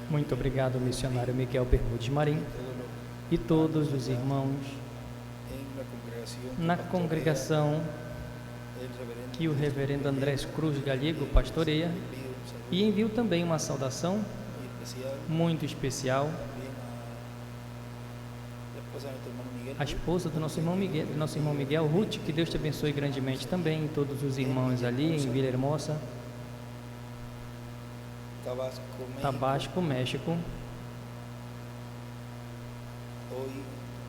Muito obrigado, missionário Miguel Bermudes Marim e todos os irmãos na congregação que o reverendo Andrés Cruz Gallego pastoreia, e envio também uma saudação muito especial à esposa do nosso irmão Miguel, Ruth, que Deus te abençoe grandemente também, e todos os irmãos ali em Villahermosa, Tabasco, México.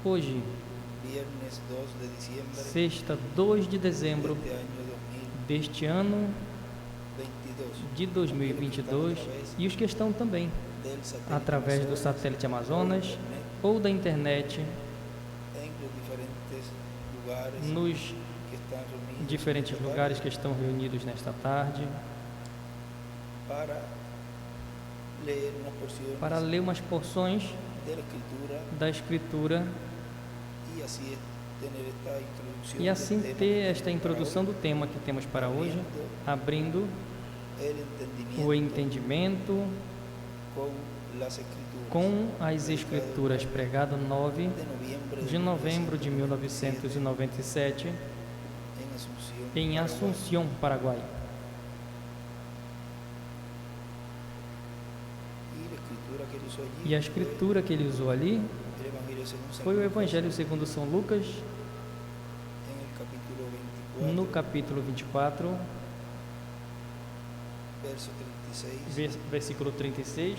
Hoje, sexta, 2 de dezembro deste ano de 2022, e os que estão também através do satélite Amazonas ou da internet nos diferentes lugares que estão reunidos nesta tarde, para ler umas porções da Escritura e assim ter esta introdução do tema que temos para hoje, abrindo o entendimento com as Escrituras, pregado 9 de novembro de 1997 em Assunção, Paraguai. E a escritura que ele usou ali foi o Evangelho segundo São Lucas, no capítulo 24, versículo 36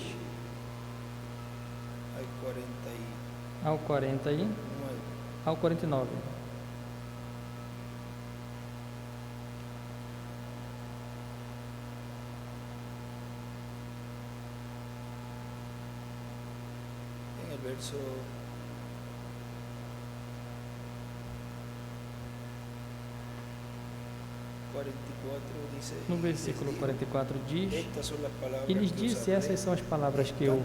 ao 49. No versículo 44 diz: e lhes disse, essas são as palavras que eu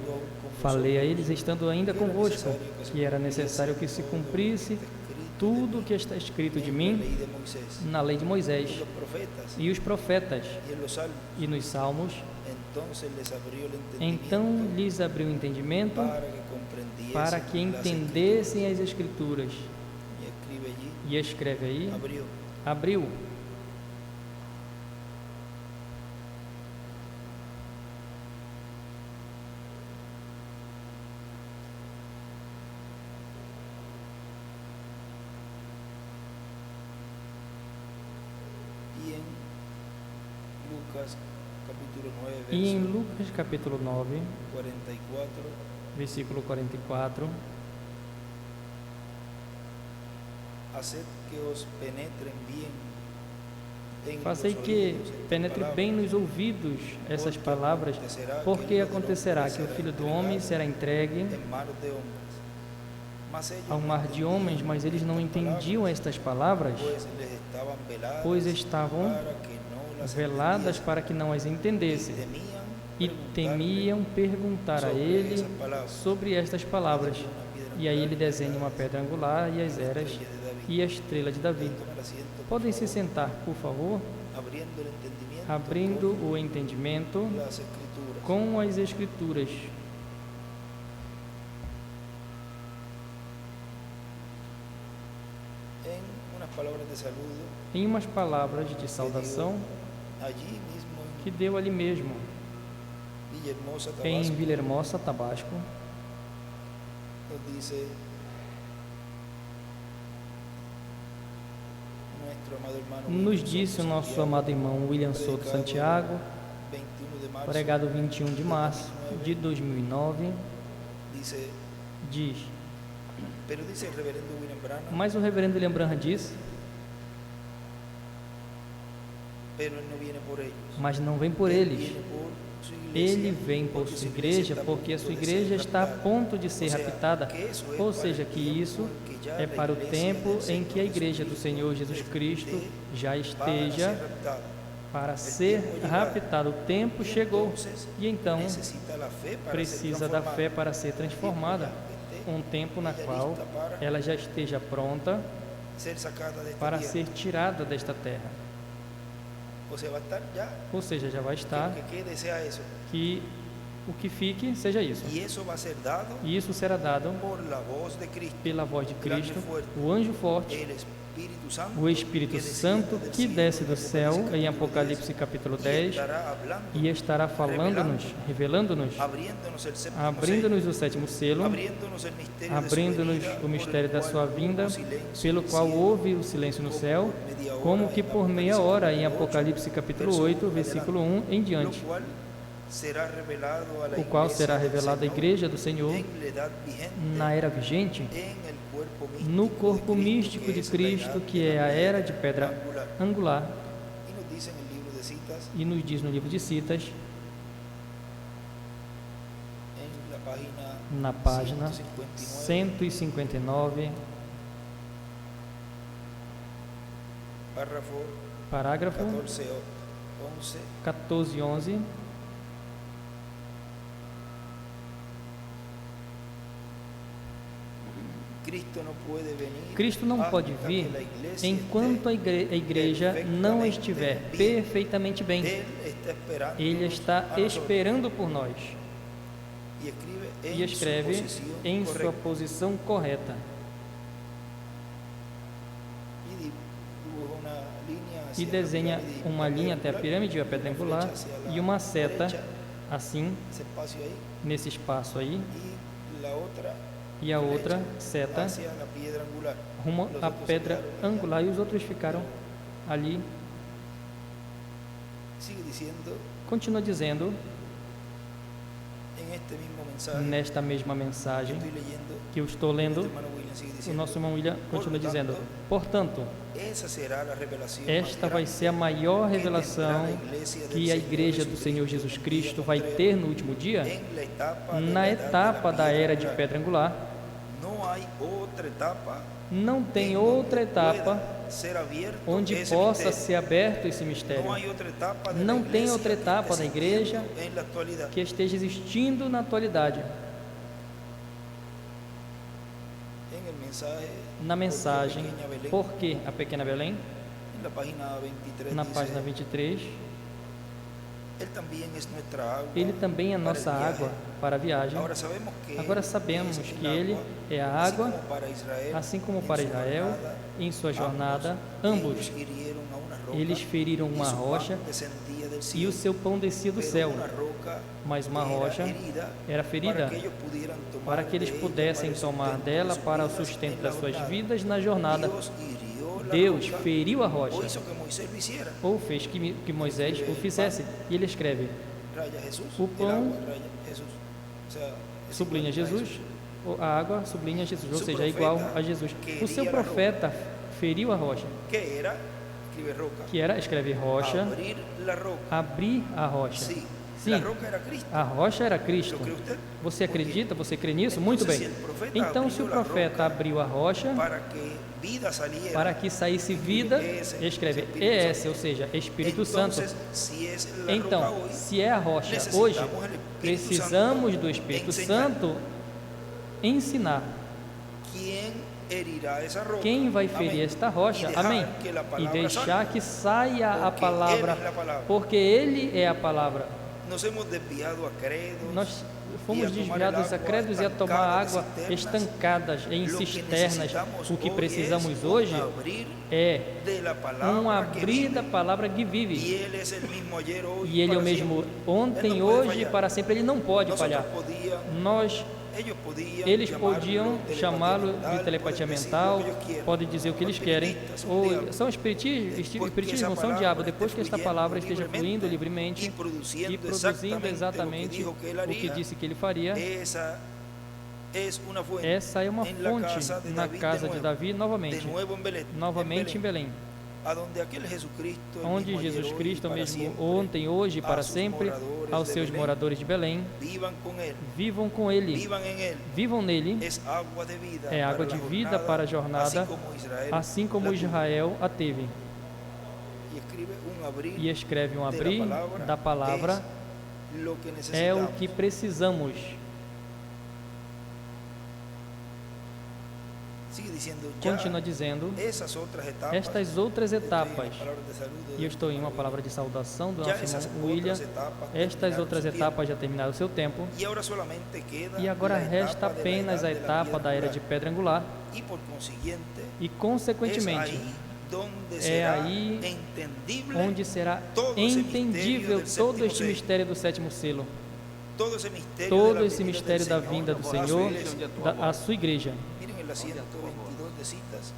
falei a eles, estando ainda convosco, que era necessário que se cumprisse tudo o que está escrito de mim na lei de Moisés e os profetas e nos Salmos. Então lhes abriu o entendimento para que entendessem as Escrituras. E escreve aí, abriu. E em Lucas capítulo 9, versículo 44, fazei que penetre bem nos ouvidos essas palavras, porque acontecerá que o Filho do Homem será entregue ao mar de homens, mas eles não entendiam estas palavras, pois estavam veladas para que não as entendessem, e temiam perguntar a ele sobre estas palavras. E aí ele desenha uma pedra angular e as eras e a estrela de Davi. Podem se sentar, por favor, abrindo o entendimento com as Escrituras. Em umas palavras de saudação que deu ali mesmo, em Villahermosa, Tabasco, nos disse o nosso amado irmão William Soto Santiago, pregado 21 de março de 2009, diz: mas o reverendo William Branham disse, mas não vem por eles, ele vem por sua igreja, porque a sua igreja está a ponto de ser raptada, ou seja, que isso é para o tempo em que a igreja do Senhor Jesus Cristo já esteja para ser raptada. O tempo chegou, e então precisa da fé para ser transformada, um tempo na qual ela já esteja pronta para ser tirada desta terra. Ou seja, já vai estar, que o que fique seja isso. Y eso va a ser dado E isso será dado por la voz de Cristo, pela voz de el ángel Cristo, fuerte, o anjo forte, el Espíritu Santo, o Espírito Santo que desce do céu em Apocalipse capítulo 10 e estará falando-nos, revelando-nos, abriéndonos el séptimo abrindo-nos o sétimo selo, sello, abrindo-nos o mistério da sua vinda, pelo qual houve o silêncio no céu, como que por meia hora em Apocalipse capítulo 8, versículo 1 em diante, o qual será revelado à igreja do Senhor na era vigente, no corpo místico de Cristo, que é a era de pedra angular. E nos diz no livro de Citas, na página 159, parágrafo 14, 11. Cristo não pode vir enquanto a igreja não estiver perfeitamente bem. Ele está esperando por nós e escreve em sua posição correta. E desenha uma linha até a pirâmide, a pedra angular, e uma seta, assim, nesse espaço aí, e a outra seta rumo à pedra angular, e os outros ficaram ali. Continua dizendo, nesta mesma mensagem que eu estou lendo, o nosso irmão William continua dizendo: portanto, esta vai ser a maior revelação que a igreja do Senhor Jesus Cristo vai ter no último dia. Na etapa da era de pedra angular, não tem outra etapa onde possa ser aberto esse mistério. Não tem outra etapa da igreja que esteja existindo na atualidade. Na mensagem, por que a pequena Belém? Na página 23, ele também é nossa água para a viagem. Agora sabemos que ele é a água, assim como para Israel, em sua jornada, ambos, eles feriram uma rocha e o seu pão descia do céu, mas uma rocha era ferida para que eles pudessem tomar dela para o sustento das suas vidas na jornada. Deus feriu a rocha, ou fez que Moisés o fizesse. E ele escreve: o pão sublinha Jesus, a água sublinha Jesus, ou seja, é igual a Jesus. O seu profeta feriu a rocha, que era, escreve rocha, abrir a rocha. Sim, a rocha era Cristo. Você acredita? Você crê nisso? Muito bem. Então, se o profeta abriu a rocha para que saísse vida, escreve ES, ou seja, Espírito Santo. Então, se é a rocha hoje, precisamos do Espírito Santo ensinar. Quem vai ferir esta rocha? Amém. E deixar que saia a palavra, porque Ele é a palavra. Nós fomos desviados a credos e a tomar água estancadas em cisternas. O que precisamos hoje é um abrir da palavra que vive. E Ele é o mesmo ontem, hoje e para sempre. Ele não pode falhar. Eles podiam chamá-lo de telepatia mental, podem dizer o que eles querem, ou são espiritismo, não são diabo, depois que esta palavra esteja fluindo livremente e produzindo exatamente o que disse que ele faria. Essa é uma fonte na casa de Davi, novamente em Belém, onde Jesus Cristo, mesmo ontem, hoje e para sempre, aos seus moradores de Belém, vivam com Ele, vivam nele, é água de vida para a jornada, assim como Israel a teve. E escreve um abrir da palavra, é o que precisamos. Sigue diciendo, ya Continua dizendo, esas otras etapas, estas outras estoy en etapas, las palabras de saludo e de eu estou em uma hermano palavra de saudação do Já nosso essas irmão William, outras etapas estas terminaram outras seu etapas já terminaram o seu tempo, y ahora solamente queda e agora la resta etapa de la apenas edad a de la etapa piedra da era angular. de pedra angular, Y por consiguiente, e es consequentemente ahí donde é será aí entendible onde será todo esse entendível mistério del todo séptimo este sello. mistério do sétimo selo, todo esse mistério, todo de la esse venida mistério del da vinda Señor do a su Senhor, iglesia. a sua igreja. Miren el 122 de citas,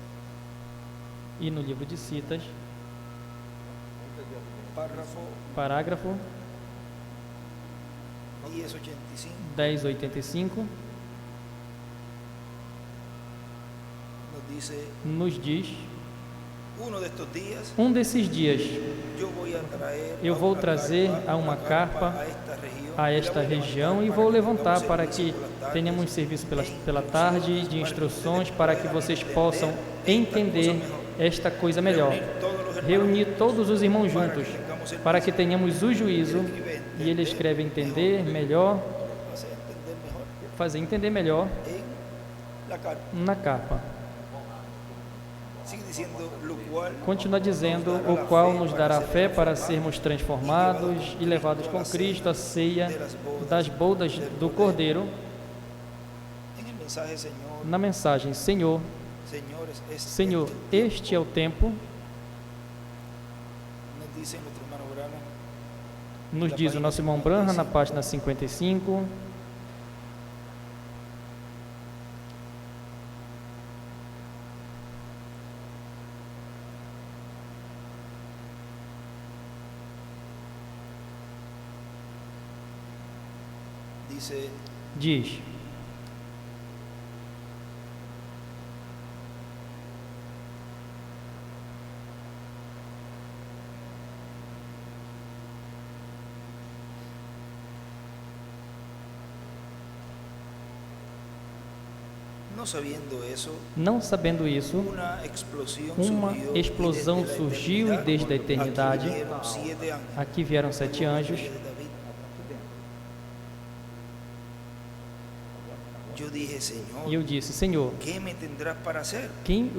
E no livro de Citas, párrafo parágrafo 1085, 1085, nos dice, nos diz: uno de estos días desses dias eu vou trazer a uma carpa a esta região e vou levantar para que tenhamos serviço pela tarde de instruções para que vocês possam entender esta coisa melhor. Reunir todos os irmãos juntos para que tenhamos o juízo, e ele escreve entender melhor, fazer entender melhor na carpa. Continua dizendo, o qual nos dará fé para sermos transformados e levados com Cristo à ceia das bodas do Cordeiro. Na mensagem, Senhor, este é o tempo, nos diz o nosso irmão Branham na página 55. Diz: não sabendo isso, uma explosão surgiu e desde a eternidade aqui vieram 7 anjos. E eu disse, Senhor, o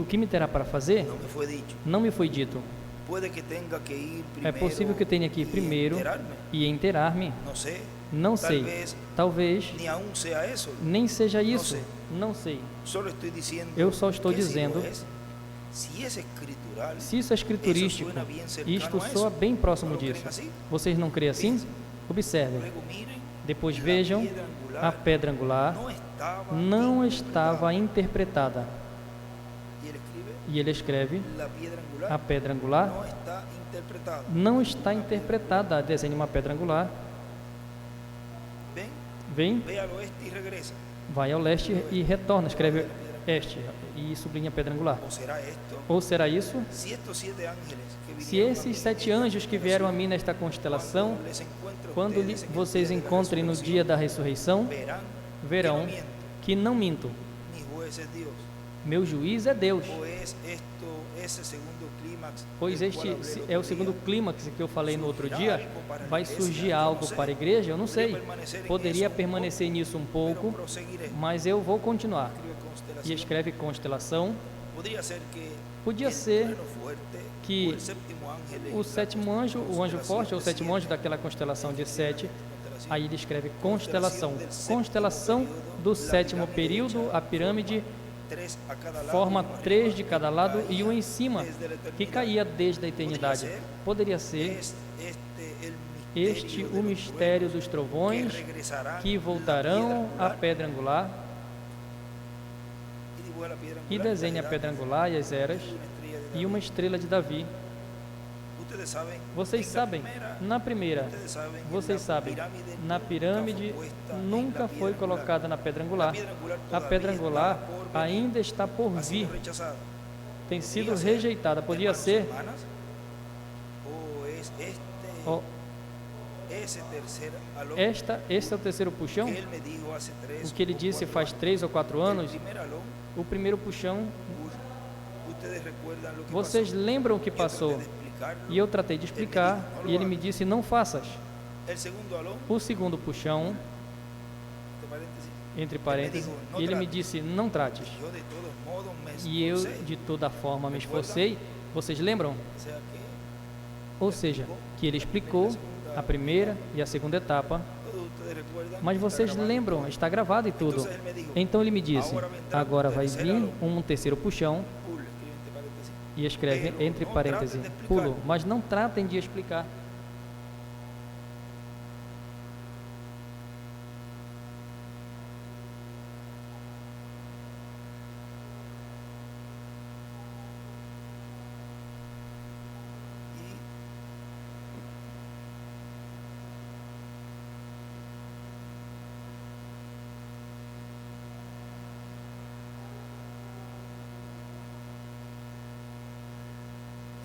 que me terá para fazer? Não me foi dito. É possível que eu tenha que ir primeiro e inteirar-me. Não sei. Talvez nem seja isso. Não sei. Eu só estou dizendo, se isso é escriturístico, isto soa bem próximo disso. Vocês não creem assim? Observem. Depois vejam, a pedra angular não estava interpretada. E ele escreve, a pedra angular não está interpretada. Desenhe uma pedra angular. Vem, vai ao leste e retorna. Escreve este e sublinha a pedra angular. Ou será isso? Se esses 7 anjos que vieram a mim nesta constelação, quando vocês encontrem no dia da ressurreição, verão que não minto. Meu juiz é Deus. Pois este é o segundo clímax que eu falei no outro dia. Vai surgir algo para a igreja? Eu não sei. Poderia permanecer nisso um pouco, mas eu vou continuar. E escreve constelação. Podia ser que o 7º anjo, o anjo forte, ou o 7º anjo daquela constelação de 7, aí ele escreve constelação. Constelação do 7º período, a pirâmide forma 3 de cada lado e um em cima, que caía desde a eternidade. Poderia ser este o mistério dos trovões que voltarão à pedra angular, e desenha a pedra angular e as eras e uma estrela de Davi. Vocês sabem, na primeira, vocês sabem, na pirâmide nunca foi colocada na pedra angular. A pedra angular ainda está por vir. Tem sido rejeitada. Podia ser este é o terceiro puxão, o que ele disse faz 3 ou 4 anos. O primeiro puxão, vocês lembram o que passou? E eu tratei de explicar, e ele me disse, não faças. O segundo puxão, entre parênteses, e ele me disse, não trates. Yo de todos modos me E eu, esforcé. de toda forma, me esforcei. Vocês lembram? O sea que Ou seja, que ele explicou a primeira e a segunda etapa. todos ustedes recuerdan. Mas está vocês grabado. lembram, está gravado e tudo. Entonces él me dijo, Então ele me disse, agora vai terceira vir aluna. um terceiro puxão, Pull, escribe entre paréntesis. e escreve entre parênteses, pulo, mas não tratem de explicar.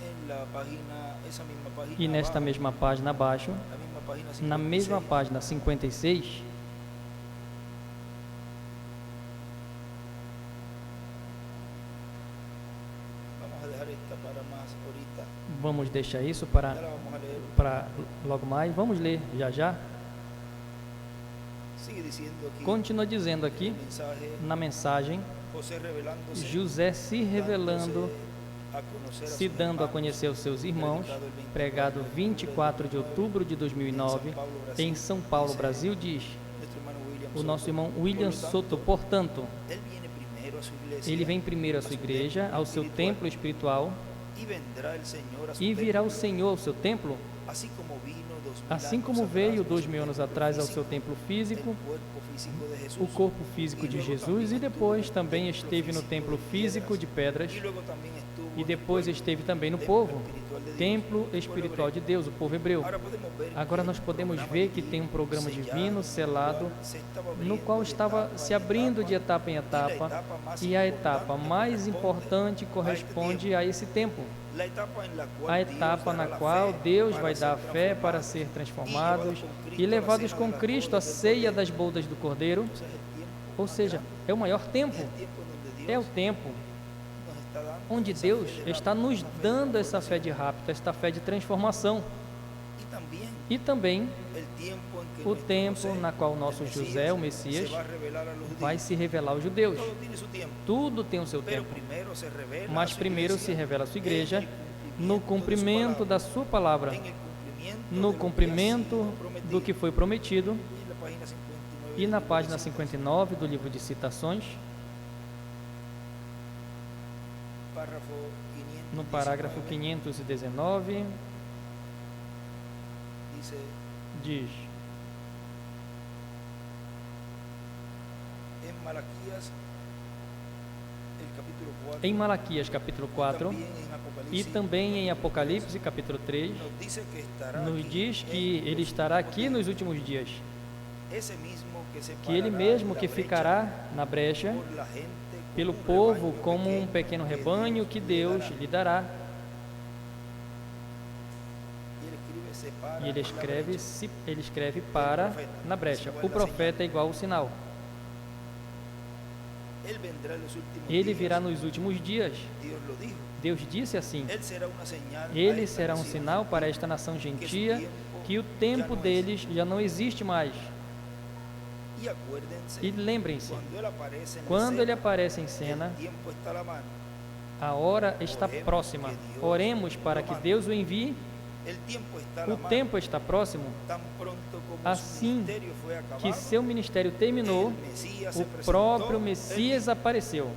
En la página, esa misma página E nesta abajo, mesma página abaixo, la misma página na mesma 56, página 56, vamos a dejar esta para más ahorita. vamos deixar isso Ya para la vamos a leer. logo mais. Vamos ler já já. Sigue diciendo aquí Continua dizendo el aqui, mensaje, na mensagem, José revelándose, José se revelando, dándose a conocer a se sus dando a hermanos, conhecer aos seus irmãos, pregado 24 de outubro de 2009, em São Paulo, Brasil, diz nuestro hermano William o Soto. nosso irmão William Por lo tanto, Soto. Portanto, él viene primero a su iglesia, ele vem primeiro à sua igreja, ao seu templo espiritual, y vendrá el Señor a su e virá o templo, Senhor ao seu templo, así como vino 2000 assim años como atrás veio a su 2000 anos templo atrás ao físico, seu templo físico, el cuerpo físico de Jesús, o corpo físico y de luego Jesus, e también depois estuvo en el também templo esteve no físico templo de físico piedras, de pedras, y luego también estuvo e en el depois pueblo, esteve também no templo povo, espiritual de Dios, templo el pueblo espiritual de hebreo. Deus, o povo hebreu. Ahora podemos ver Agora que nós el podemos programa ver que divino tem um programa sellado, divino selado, se estava no abrindo qual de estava etapa se em abrindo de etapa, etapa em etapa, e a etapa mais importante corresponde a esse tempo, la etapa en la cual a Dios etapa dará na la qual fe Deus para vai dar ser fé para transformados, ser transformados e e levados com Cristo à ceia das bodas do Cordeiro. Entonces, el tiempo Ou más seja, grande, é o maior tempo, el tiempo donde é o Dios tempo nos está dando onde esa Deus fe de está rapto, nos esa fe de dando essa transformação. fé de rapto, esta fé de transformação. E também E também el tiempo en que o nuestro tempo José, na qual el nosso Mesías, José, o Messias, se va a revelar a los vai judíos. se revelar aos judeus. Todo tiene su tiempo, Tudo tem o seu pero tempo, primero se revela a mas su primeiro iglesia se revela a sua igreja en el no cumplimiento cumprimento da sua palavra, en el cumplimiento no de lo que ha cumprimento sido prometido. do que foi prometido. E na página 59 E na página 59 do livro de Citações, párrafo no parágrafo 519, dice: diz: en Malaquías, el capítulo 4, em Malaquias capítulo 4 también en e Apocalipsis, também em Apocalipse capítulo 3, nos dice que estará nos aquí diz que en ele los estará últimos aqui días. nos últimos dias, Ese mismo que que ele separará mesmo la que brecha ficará na brecha por la gente pelo como povo rebaño como um pequeño pequeno que rebanho que Deus le lhe dará. dará. E ele escreve: separa E ele la escreve, brecha. para na brecha. O profeta é igual ao sinal. Él vendrá en los últimos Ele días. virá nos últimos dias. Dios lo dijo. Deus disse assim: Él será una señal a Ele esta será um nación, sinal para esta nação gentia, que o tempo deles já não existe mais. Y acuérdense, E lembrem-se, cuando él aparece en quando ele escena, aparece em cena, el tiempo está a la mano. a hora está próxima. Oremos para que Deus o envie. El tiempo está a la O mano. tempo está próximo. Tan pronto como Assim su ministerio fue acabado, que seu ministério terminou, el Mesías se o presentó, próprio él Messias apareceu.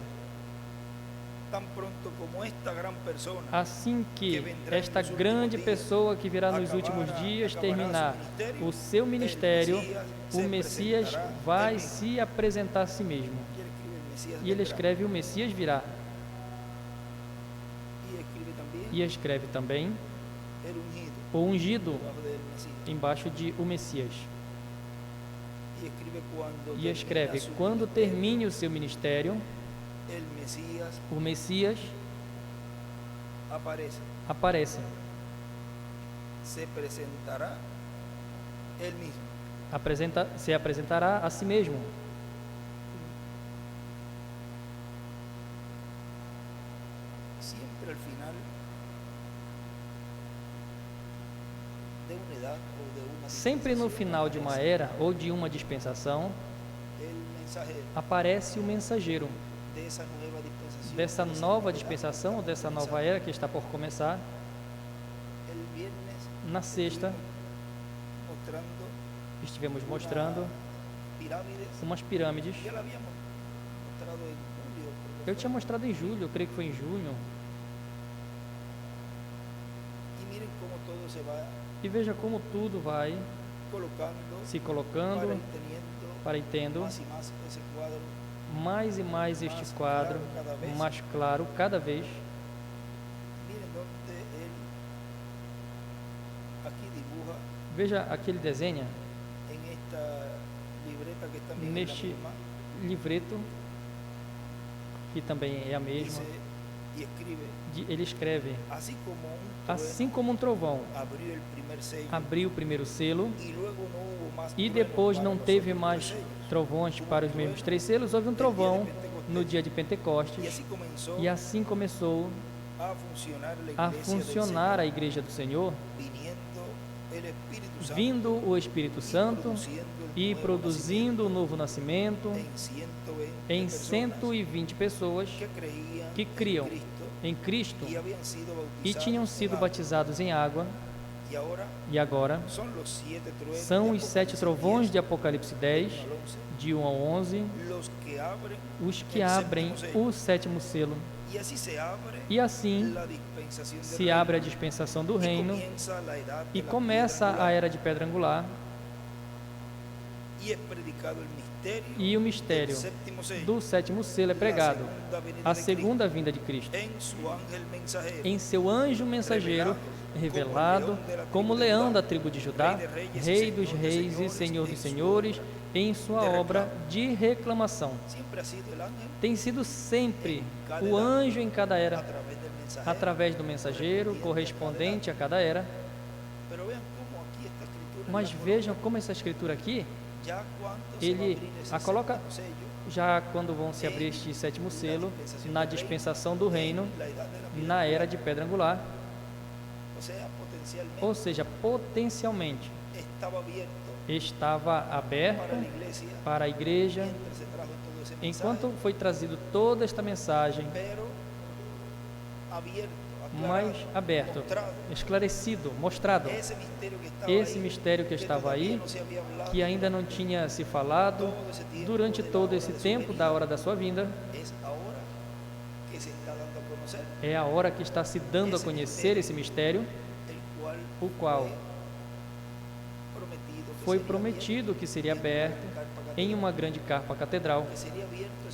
tan pronto como esta gran persona Assim que esta grande pessoa que virá nos últimos dias terminar o seu ministério, o Messias vai se apresentar a si mesmo. y él escribe: el Mesías E ele vendrá. escreve: o Messias virá. Y escribe también: E escreve também: el ungido o ungido, debajo del Mesías. embaixo de o Messias. Y escribe: cuando E termina escreve: su quando ministerio, termine o seu ministério, el Mesías o Messias aparece, aparece. se presentará él mismo. Se apresentará a si mesmo. Siempre al final de una edad o de una Sempre no dispensación final de uma aparece era ou de uma dispensação, el mensajero aparece o mensageiro dessa nova dispensação, ou dessa nova era que está por começar. El viernes Na sexta, mostrando estivemos mostrando pirámides umas pirâmides. que la habíamos mostrado en julio, creo que Eu tinha mostrado em julho, eu creio que foi em junho. y miren cómo todo se va E veja como tudo vai colocando se para colocando ir teniendo para ir tendo más y más ese cuadro. mais e mais este quadro mais claro cada vez. Miren donde él aquí dibuja Veja aqui ele desenha en esta libreta que también neste es la misma, livreto, que também é a mesma. dice y escribe, Ele escreve: así como un trovão assim como um trovão abrió el primer sello abriu o primeiro selo y luego no hubo más e truenos depois para não los teve otros mais tres sellos. trovões para os mesmos 3 selos, houve um trovão no dia de Pentecostes. Y así comenzó E assim começou a funcionar la a iglesia del funcionar Señor, a igreja do Senhor, viniendo el Espíritu Santo vindo o Espírito Santo e produzindo o novo nascimento en 120 em personas 120 pessoas que que criam Cristo em Cristo y habían sido e bautizados tinham en sido agua. batizados em água. Y ahora E agora son los 7 truenos são de os 7 Apocalipsis trovões 10, de Apocalipse 10, del 1 al 11, de 1 ao 11, los que abren os que el abrem séptimo sello. o 7º selo. Y así se abre E assim la dispensación del se reino, abre a dispensação do y reino comienza la edad de e la começa piedra a angular, era de pedra angular y es predicado el misterio e o mistério del séptimo sello, do 7º selo é pregado, la segunda venida a de segunda vinda de Cristo, Cristo, en su ángel mensajero, em seu anjo mensageiro revelado como leão da tribo de Judá, rei dos reis e senhor dos senhores, em sua obra de reclamação. siempre ha sido el ángel Tem sido sempre o anjo em cada a era, través del mensajero. através do mensageiro correspondente a cada era. Pero vean cómo aquí esta escritura Mas la vejam como essa escritura aqui, ya cuando se ele va a abrir esse a coloca séptimo sello, já quando vão se abrir este 7º selo, na dispensação do reino, la edad de la piedra, na era de pedra angular, o sea, potencialmente ou seja, potencialmente estaba abierto estava aberto para la iglesia para a igreja, mientras se trajo todo ese mensaje, enquanto foi trazido toda esta mensagem, pero abierto, mais aclarado, aberto, mostrado. esclarecido, mostrado. Ese misterio que estaba Esse ahí, mistério que que estava todavía aí, no se había hablado que ainda não tinha se falado todo ese tiempo durante de la todo hora esse de su tempo venida, da hora da sua vinda, es ahora que se está dando a conocer, é a hora que está se dando a conhecer esse mistério, el o qual foi foi prometido prometido que seria aberto em uma grande carpa catedral,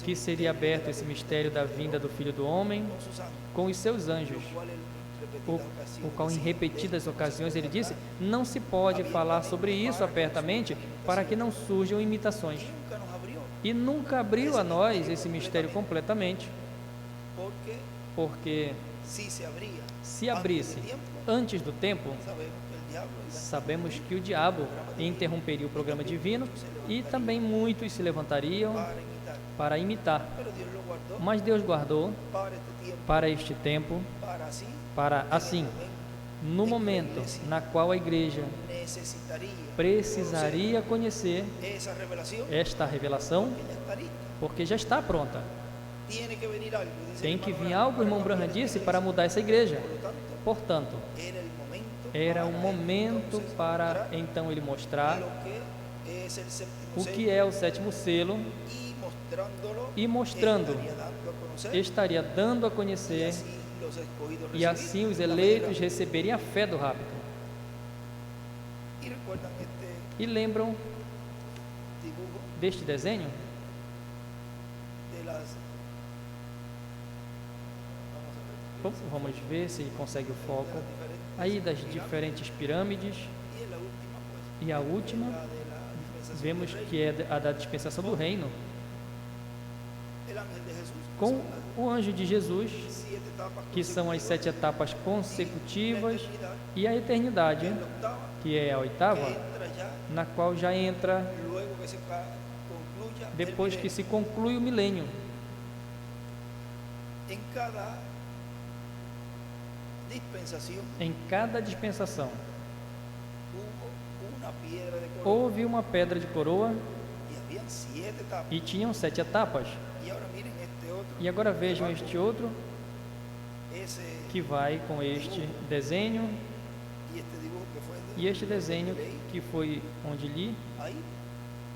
que seria aberto esse mistério da vinda do Filho do Homem com os seus anjos, o qual em repetidas ocasiões ele disse, não se pode falar sobre isso abertamente para que não surjam imitações. nunca nos abrió, E nunca abriu a nós esse mistério completamente, porque porque si se abría se abrisse antes de tiempo, antes do tempo, sabemos que el diablo iba a sabemos que o diabo interromperia o programa divino e também muitos se levantariam para imitar, para imitar. pero Dios lo guardó Mas Deus guardou para este tiempo, para este tempo, para para assim, no momento na qual a igreja necesitaría precisaria conhecer esa revelación esta revelação, que ya está lista. porque já está pronta. Tiene que venir algo, dice Tem el que hermano vir Branham, algo, o irmão Branham disse, para mudar essa igreja. Portanto, era el momento era o para momento entonces para mostrar então ele mostrar lo que es el séptimo o sello, que é o 7º selo y mostrándolo e mostrando, estaría dando a conocer, estaria dando a y conhecer así los escogidos e assim os recibirán la eleitos verdad. receberem a fé do rapto. Y recuerdan este E lembram dibujo deste desenho? de las Vamos ver se ele consegue o foco. Aí das diferentes pirâmides. y en la última pues E a última, la de la dispensación vemos del reino. que é a da dispensação do reino, El ángel de Jesús, que com son las o anjo de Jesus, 7 etapas que são as 7 etapas consecutivas, consecutivas, e a eternidade, y la octava, que é a que oitava, entra ya na qual já entra luego que se concluya el depois que milenio. se conclui o milênio. En cada dispensación Em cada dispensação hubo una piedra de coroa houve uma pedra de coroa y habían 7 etapas. e tinham 7 etapas. Y ahora miren este otro, E agora vejam este outro, ese que vai com este desenho y este dibujo que fue e este desenho que foi onde li. ahí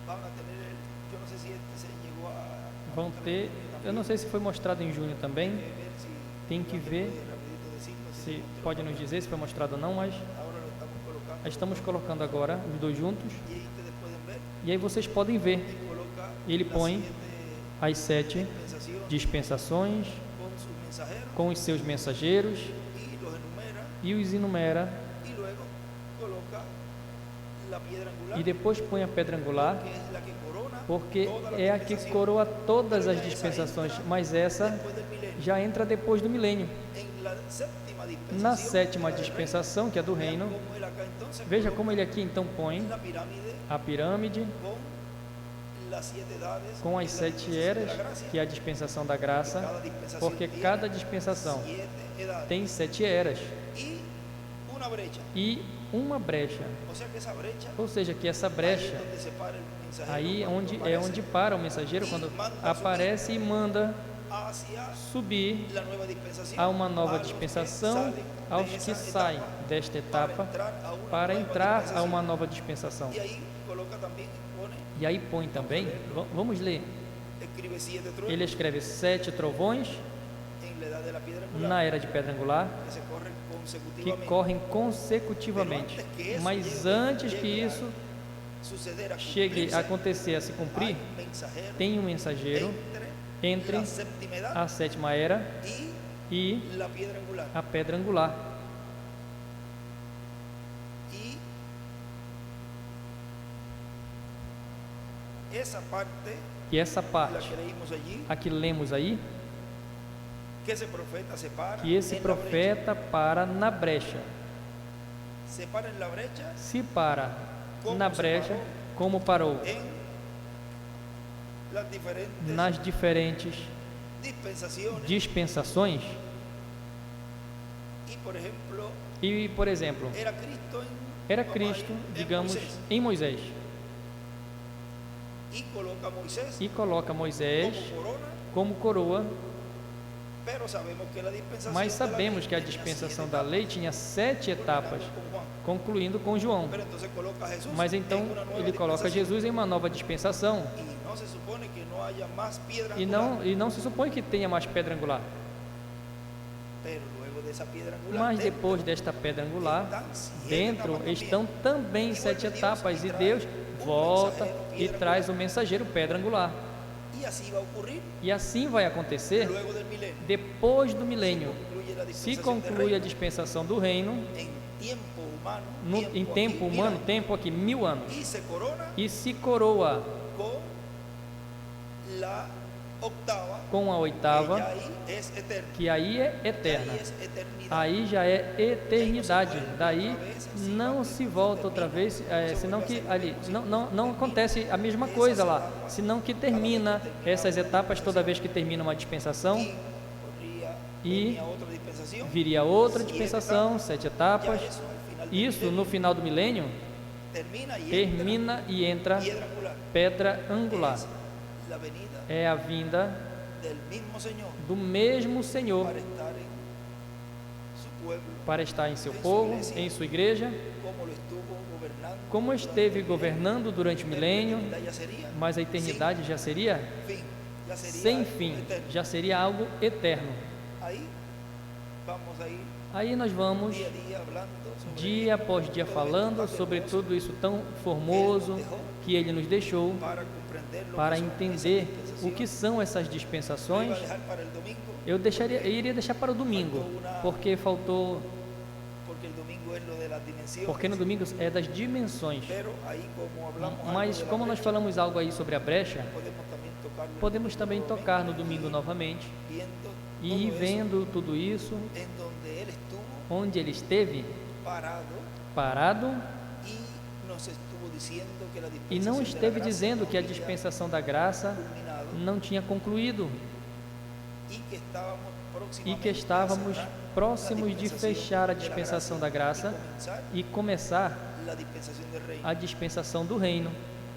van a tener yo no sé si este se llegó a Vão ter, eu não sei se foi mostrado em junho também, ver si tem que ver rapidito decirlo, si se se mostró. pode nos dizer se foi mostrado ou não, mas Ahora lo estamos colocando estamos colocando agora os dois juntos. y ahí ustedes pueden ver, E aí vocês podem ver, él coloca ele las põe 7 as 7 dispensaciones dispensações con sus mensajeros com os seus mensageiros y los enumera e os enumera, y luego coloca la piedra angular e depois põe a pedra angular, que es la que corona porque todas las é a que dispensaciones. coroa todas as dispensações, mas essa Después del milenio. já entra depois do milênio. En la séptima dispensación, Na sétima que es la del reino, dispensação, que é do vean reino, cómo él acá entonces veja coloca como ele aqui então põe la pirámide a pirâmide con las 7 edades, com que as es la 7 dispensación de eras, la gracia. que é a dispensação da graça, Cada dispensación porque tiene cada dispensação 7 edades tem 7 eras y una brecha. e uma brecha. O sea que esa brecha, Ou seja, que essa ahí es brecha, donde se para el mensajero aí cuando onde é aparece onde para o mensageiro quando aparece e manda hacia subir la nueva dispensación, a uma nova a los que dispensação salen aos de que esa saem etapa desta etapa para entrar a uma nova dispensação. Y ahí coloca también, pone, E aí põe também, vamos ler, escribe 7 truenos ele escreve 7 trovões en la edad de la piedra angular, na era de pedra angular, que se corren que consecutivamente. correm consecutivamente. Mas antes que isso Suceder a chegue cumplirse, a acontecer, a se hay cumprir, un mensajero tem um mensageiro entre entre la séptima edad a sétima era y e la piedra angular. a pedra angular. Y esa parte, E essa la parte, que leímos allí, a que lemos aí, que ese profeta se para, que esse en la brecha, profeta para na brecha. se para en la brecha Se para na brecha, como parou en las diferentes nas diferentes dispensaciones. dispensações. Y por ejemplo, E, por exemplo, era Cristo era Cristo, digamos, em Moisés, y coloca a Moisés e coloca Moisés como corona, como coroa, pero sabemos que la dispensación mas de la sabemos ley que a tenía dispensação 7 da etapas, lei tinha 7 etapas, culminando con Juan. concluindo com João. Pero entonces coloca a Jesús Mas então en una nueva ele coloca dispensación. Jesus em uma nova dispensação Y no se supone que no haya más piedra e angular, não se supõe que tenha mais pedra angular. pero luego de esa piedra angular Mas dentro depois desta pedra angular, están 7 dentro etapas también. estão também 7 etapas e Deus volta e traz o mensageiro pedra angular. Y así va a ocurrir E assim vai acontecer luego del milenio. depois do milênio. Concluye la Se dispensación del conclui a reino dispensação do reino, en tiempo humano, em aquí, tempo mira, humano, tempo aqui 1000 anos, y se corona e se coroa con la octava, com a que oitava, ya ahí es eterna. que aí é Ya eterna. ahí es eternidad. Aí já é eternidade. Daí não se volta outra vez, senão que ali não acontece a mesma coisa lá, senão que termina essas etapas toda vez que termina uma dispensação Venía otra dispensación. viria outra dispensação, 7 Ya etapas. eso, al final del Isso milenio, no final do milênio termina y termina e entra piedra angular. pedra angular. Es la venida É a vinda del mismo Señor do mesmo Senhor para estar en su pueblo, para estar em seu povo, em sua igreja, como lo estuvo gobernando. como esteve governando durante o milênio, La eternidad ya sería mas a eternidade já seria fin, ya sería sem algo fim, eterno. já seria algo eterno. Ahí vamos a ir Aí nós vamos, día a día hablando sobre dia após dia, falando sobre tudo isso tão formoso que Ele nos deixou, para comprender lo para que son entender esas o que dispensaciones. são essas Lo iba dispensações. a dejar para el domingo, Eu iria deixar para o domingo, porque faltou, porque el domingo es lo de las dimensiones. porque no domingo é das dimensões. Pero ahí como hablamos algo Mas de la como nós brecha, falamos algo aí sobre a brecha, podemos también tocarlo podemos também tocar no domingo novamente viendo e todo ir eso vendo tudo isso, en donde él estuvo onde ele esteve parado y nos estuvo diciendo que la e não dispensación de la esteve gracia dizendo no que a había dispensação da graça culminado não tinha concluído y que estávamos e que próximamente a estávamos cerrar próximos la de fechar a dispensação da graça y comenzar e começar la dispensación del reino a dispensação do reino,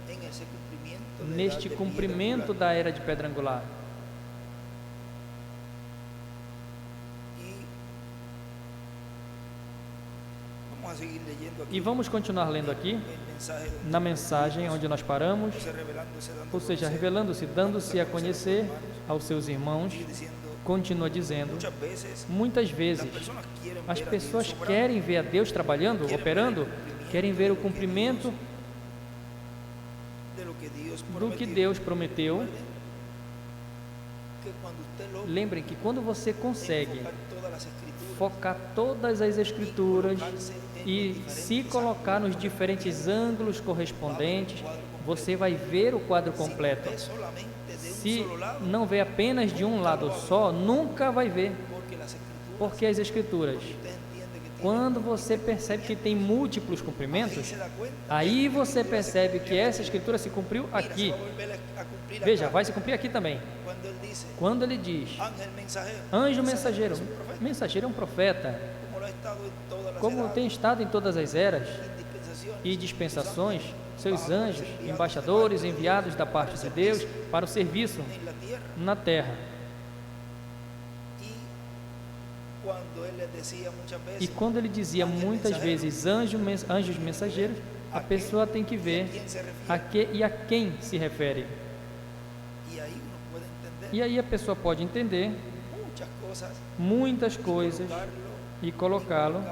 en ese cumplimiento neste cumprimento da era de pedra angular. E vamos continuar lendo aqui, na mensagem onde nós paramos, ou seja, revelando-se, dando-se a conhecer aos seus irmãos, continua dizendo, muitas vezes as pessoas querem ver a Deus trabalhando, operando, querem ver o cumprimento do que Deus prometeu. Lembrem que quando você consegue focar todas as Escrituras e se colocar nos diferentes ângulos correspondentes, você vai ver o quadro completo. Se não vê apenas de um lado só, nunca vai ver, porque as Escrituras, quando você percebe que tem múltiplos cumprimentos, aí você percebe que essa Escritura se cumpriu aqui. Veja, vai se cumprir aqui também. Quando ele diz, anjo mensageiro, mensageiro é um profeta, como tem estado em todas as eras e dispensações, seus anjos, embaixadores enviados da parte de Deus para o serviço na terra. E quando ele dizia muitas vezes anjos mensageiros, a pessoa tem que ver a quem se refere. E aí a pessoa pode entender muitas coisas e colocar-nos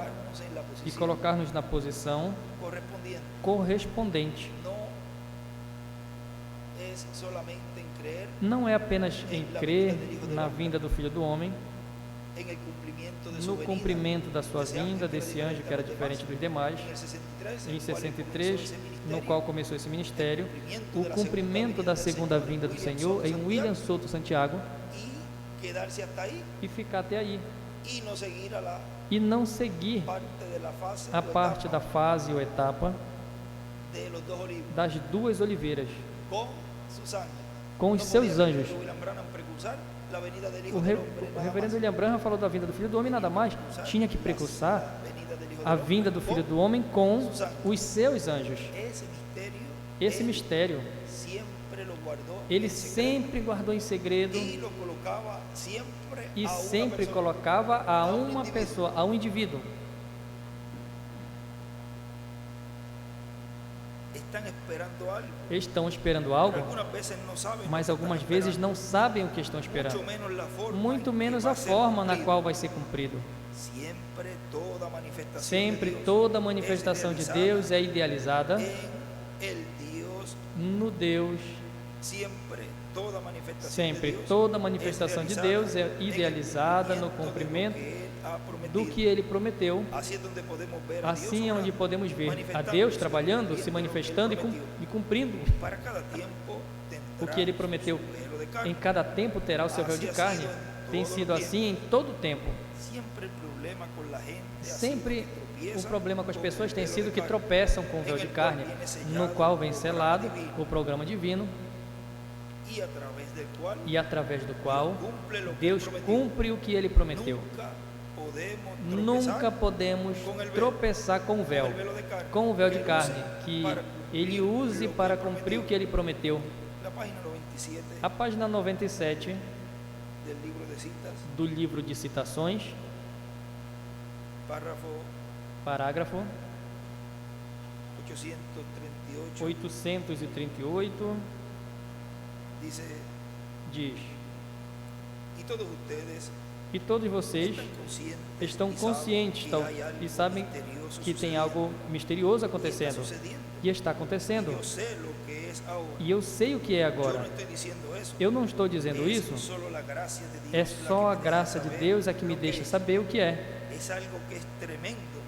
na posição correspondente. Não é apenas em crer na vinda do Filho do Homem, no cumprimento da sua vinda, desse anjo que era diferente dos demais, em 63, no qual começou esse ministério, o cumprimento da segunda vinda do Senhor em William Souto Santiago, e ficar até aí, e não seguir a parte da fase ou etapa das duas oliveiras, com os seus anjos. O reverendo William Branham falou da vinda do Filho do Homem, nada mais tinha que precursar a vinda do Filho do Homem com os seus anjos. Esse mistério ele sempre guardou em segredo e sempre colocava a uma pessoa, a um indivíduo. Estão esperando algo, mas algumas vezes não sabem o que estão esperando, muito menos a forma na qual vai ser cumprido. Sempre toda manifestação de Deus é idealizada no Deus. Sempre toda manifestação de Deus é idealizada no cumprimento do que Ele prometeu. Assim é onde podemos ver a Deus trabalhando, se manifestando e cumprindo o que Ele prometeu. Em cada tempo terá o seu véu de carne. Tem sido assim em todo o tempo. Sempre o problema com as pessoas tem sido que tropeçam com o véu de carne, no qual vem selado o programa divino, e através do qual Deus cumpre o que Ele prometeu. Nunca podemos tropeçar com o véu de carne, que Ele use para cumprir o que Ele prometeu. A página 97 do livro de citações, parágrafo 838, diz: e todos vocês estão conscientes e sabem que tem algo misterioso acontecendo, e está acontecendo, e eu sei o que é agora. Eu não estou dizendo isso, é só a graça de Deus a que me deixa saber o que é.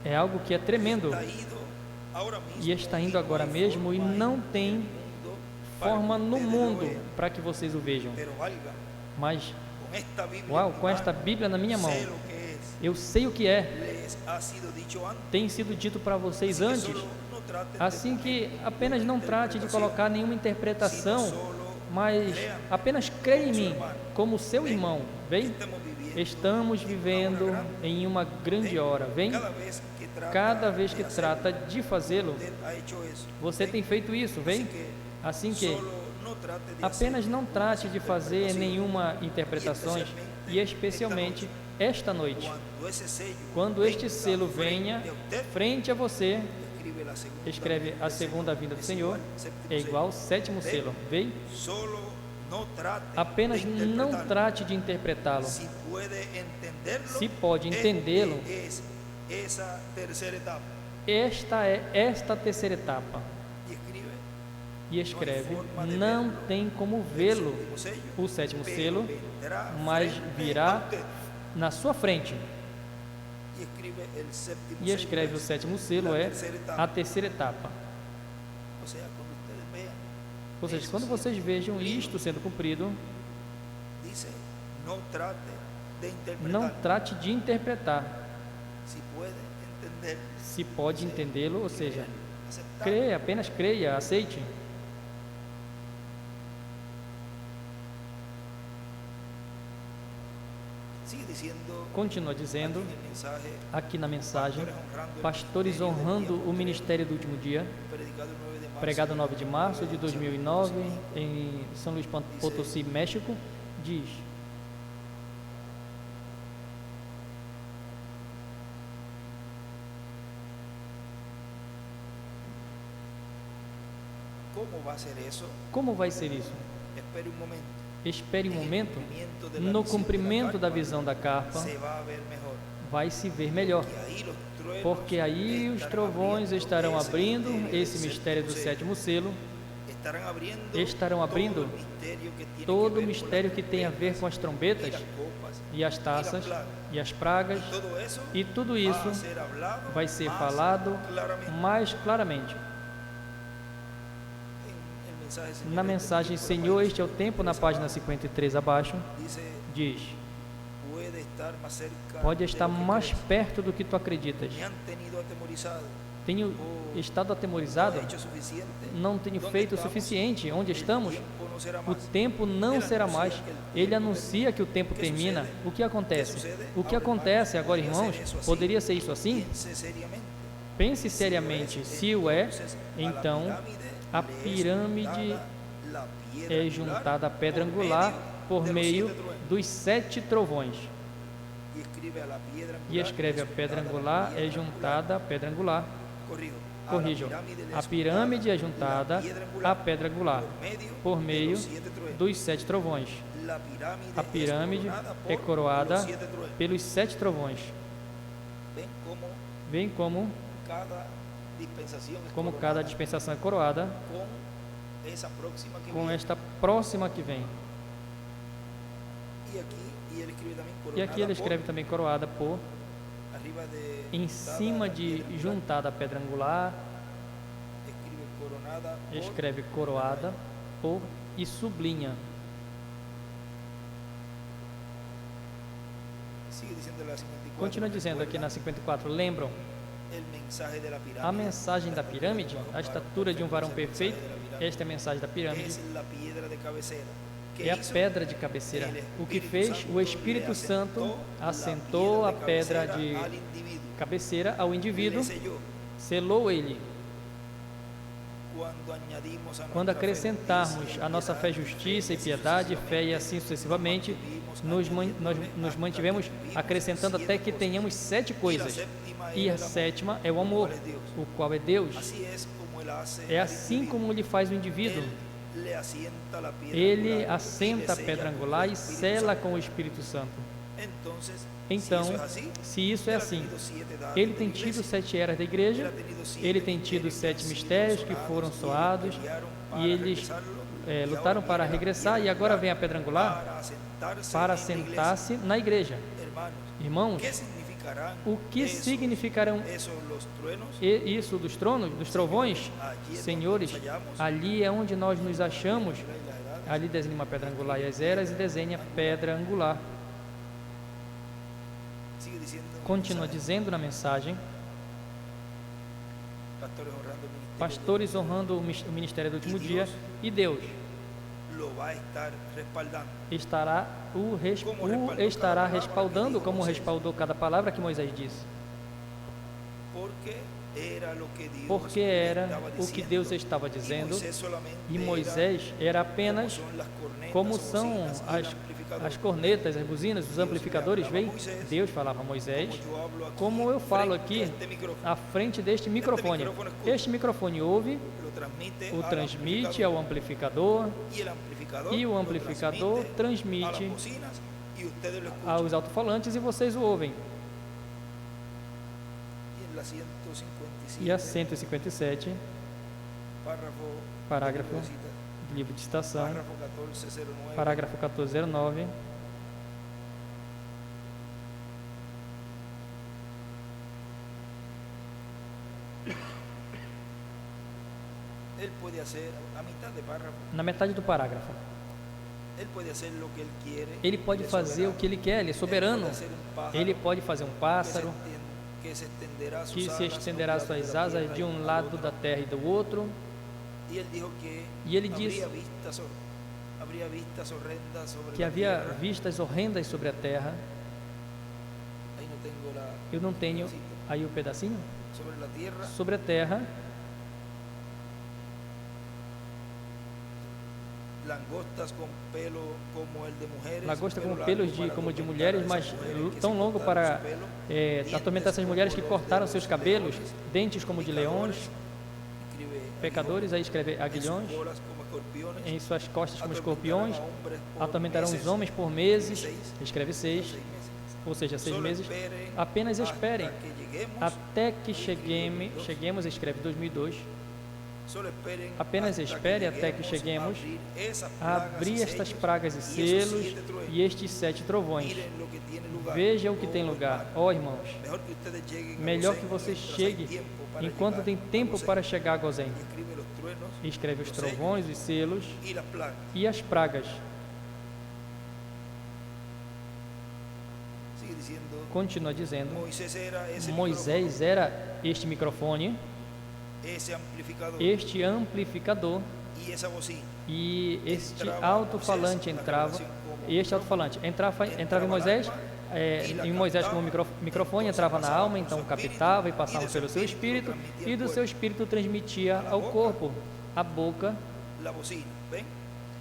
É algo que é tremendo e está indo agora mesmo, e não tem forma no mundo para que vocês o vejam. Mas, uau, com esta Bíblia na minha mão, eu sei o que é. Tem sido dito para vocês antes. Assim que apenas não trate de colocar nenhuma interpretação, mas apenas creia em mim como seu irmão. Vem? Estamos vivendo em uma grande hora. Vem? Cada vez que trata de fazê-lo, você tem feito isso. Vem? Assim que no trate de Apenas hacer não trate de fazer interpretación. nenhuma interpretações, e especialmente esta noite, Cuando ese sello quando este venga selo venha frente a usted, frente a você, escribe la segunda escreve venida a del Señor. segunda vinda do Es Senhor, igual, séptimo é igual ao sello. sétimo selo. Veio? Solo no trate Apenas de não interpretarlo. trate de interpretá-lo. Si puede entenderlo, Se pode entendê-lo, es esa tercera etapa. esta é esta terceira etapa. Y escribe E escreve, não tem como vê-lo, séptimo sello, o sétimo pero selo, vendrá mas frente a virá usted. na sua frente. Y escribe el séptimo E sello, escreve o es sétimo selo, la é tercera etapa. a terceira etapa. O sea, cuando ustedes vean, Ou seja, quando vocês vejam isto sendo cumprido, dice, no trate de interpretar. não trate de interpretar. Si puede entender, Se pode entendê-lo, ou seja, aceptar. creia, apenas creia, aceite. Sigue diciendo Continua dizendo aquí en el mensaje, aqui na mensagem, pastores honrando pastores honrando el ministerio del último o ministério do último dia, predicado el 9 de marzo, pregado 9 de março de 2009 em São Luís Potosí, México, diz: ¿Cómo va a ser eso? como vai ser isso? Espere un momento. Espere um En el momento, cumplimiento de la no visión de la cumprimento da carpa, visão da carpa, se va a ver mejor. vai se ver melhor, Y ahí los truenos porque aí os estarán trovões abriendo estarão ese abrindo misterio esse del mistério do séptimo sétimo selo, sello. estarão abrindo todo o mistério que tem a ver com as as trombetas e as taças e as pragas, e tudo isso vai ser falado mais claramente. Na mensagem Senhor, este é o tempo, na página 53 abaixo, diz: pode estar mais perto do que tu acreditas. Tenho estado atemorizado, não tenho feito o suficiente. Onde estamos? O tempo não será mais. Ele anuncia que o tempo termina. O que acontece? O que acontece agora, irmãos? Poderia ser isso assim? Pense seriamente. Se o é, então a pirâmide é juntada à pedra angular por meio dos 7 trovões. E escreve: a pedra angular é juntada à pedra angular. Corrijam. A pirâmide é juntada à pedra angular por meio dos 7 trovões. A pirâmide é coroada pelos 7 trovões. Vem como cada dispensação é coroada com esta próxima que vem. E aqui ele escreve também coroada por, em cima de juntada à pedra angular, escreve coroada por e sublinha. Continua dizendo aqui na 54, lembram a mensagem da pirâmide, a estatura de um varão perfeito? Esta é a mensagem da pirâmide. É a pedra de cabeceira. O que fez? O Espírito Santo assentou a pedra de cabeceira ao indivíduo, selou ele. Quando acrescentarmos a nossa fé, justiça e piedade, fé e assim sucessivamente, nos mantivemos acrescentando até que tenhamos 7 coisas. E a sétima é o amor, o qual é Deus. É assim como ele faz o indivíduo. Ele assenta a pedra angular e sela com o Espírito Santo. Então, se isso é assim, ele tem tido 7 eras da igreja, ele tem tido 7 mistérios que foram soados, e eles lutaram para regressar, e agora vem a pedra angular para sentar-se na igreja. Irmãos, o que significarão isso dos tronos, dos trovões? Senhores, ali é onde nós nos achamos. Ali desenha uma pedra angular e as eras, e desenha pedra angular. Continua dizendo na mensagem: pastores honrando o ministério do último dia, e Deus estará respaldando, como respaldou cada palavra que Moisés disse. porque era o que Deus estava dizendo, e Moisés era apenas como são as cornetas, as buzinas, os amplificadores. Veio, Deus falava a Moisés, como eu falo aqui, à frente deste microfone. Este microfone ouve, o transmite ao amplificador, e o amplificador transmite aos alto-falantes e vocês o ouvem. E a 157, parágrafo do livro de citação, parágrafo 1409. Na metade do parágrafo, ele pode fazer o que ele quer, ele é soberano. Ele pode fazer um pássaro que se estenderá suas asas de um lado da terra e do outro. E ele disse que havia vistas horrendas sobre a terra. Eu não tenho aí o pedacinho? Sobre a terra. Lagosta com pelos como de mulheres, mas tão longo para atormentar essas mulheres que cortaram seus cabelos, dentes como de leões, pecadores, aí escreve aguilhões, em suas costas como escorpiões, atormentarão os homens por meses, escreve 6, ou seja, 6 meses. Apenas esperem até que cheguemos, escreve 2002. Apenas espere até que cheguemos a abrir estas pragas e selos e estes 7 trovões. Veja o que tem lugar. Ó irmãos, melhor que você chegue enquanto tem tempo para chegar a Gozém. Escreve os trovões, os selos e as pragas. Continua dizendo, Moisés era este microfone, este amplificador, e este alto-falante entrava em Moisés, como microfone, entrava na alma, então captava e passava pelo seu espírito, e do seu espírito transmitia ao corpo, a boca,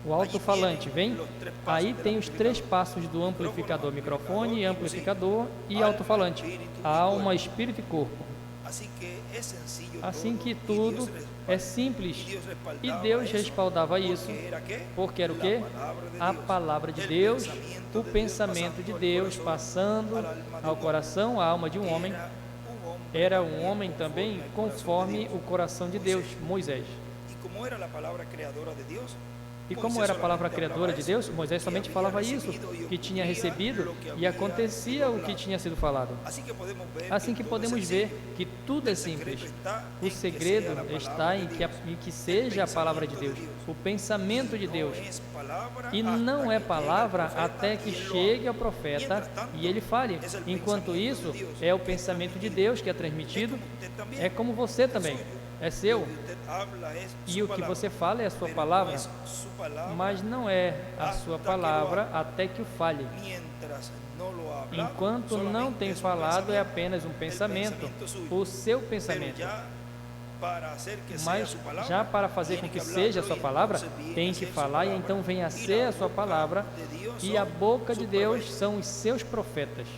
o alto-falante. Vem, aí tem os 3 passos do amplificador: microfone, amplificador e alto-falante, alma, espírito e corpo. Assim que tudo é simples, e Deus respaldava isso, porque era o quê? A palavra de Deus, o pensamento de Deus passando ao coração, à alma de um homem. Era um homem também conforme o coração de Deus, Moisés. E como era a palavra criadora de Deus, Moisés somente falava isso, que tinha recebido, e acontecia o que tinha sido falado. Assim que podemos ver que tudo é simples. O segredo está em que seja a palavra de Deus, o pensamento de Deus. E não é palavra até que chegue ao profeta e ele fale. Enquanto isso, é o pensamento de Deus que é transmitido. É como você também. É seu, e o que você fala é a sua palavra, mas não é a sua palavra até que o fale. Enquanto não tem falado, é apenas um pensamento, o seu pensamento. Mas já para fazer com que seja a sua palavra, tem que falar, e então vem a ser a sua palavra, e a boca de Deus são os seus profetas.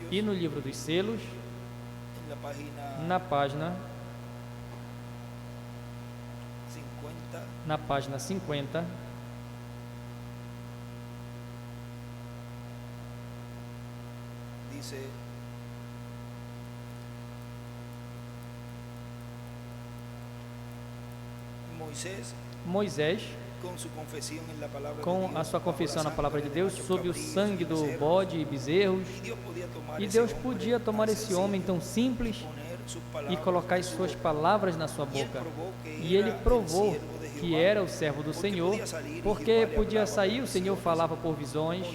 E no livro dos selos, na página 50, Moisés, com a sua confissão na palavra de Deus, sob o sangue do bode e bezerros, e Deus podia tomar esse homem tão simples e colocar as suas palavras na sua boca. E ele provou que era o servo do Senhor, porque podia sair, o Senhor falava por visões,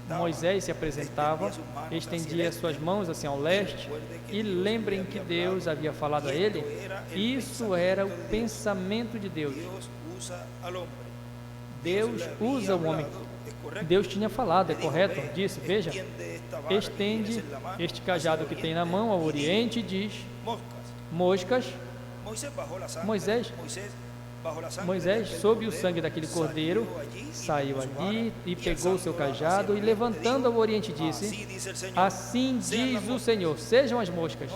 Moisés se apresentava, estendia suas mãos assim ao leste, e lembrem que Deus havia falado a ele, isso era o pensamento de Deus. Deus usa o homem. Deus tinha falado, é correto? Disse, veja, estende este cajado que tem na mão ao oriente e diz, moscas. Moisés, sob o sangue daquele cordeiro, saiu ali e pegou o seu cajado e, levantando ao oriente, disse, assim diz o Senhor, sejam as moscas.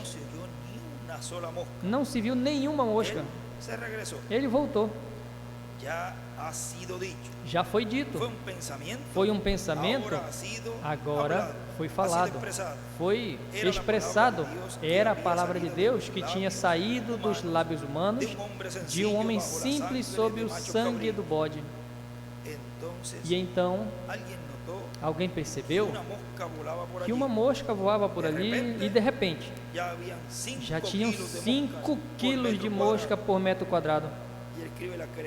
Não se viu nenhuma mosca. Ele voltou. Já foi dito. Foi um pensamento, agora foi falado, foi expressado. Era a palavra de Deus que tinha saído dos lábios humanos de um homem simples sob o sangue do bode. E então, alguém percebeu que uma mosca voava por ali e de repente já tinham 5 quilos de mosca por metro quadrado.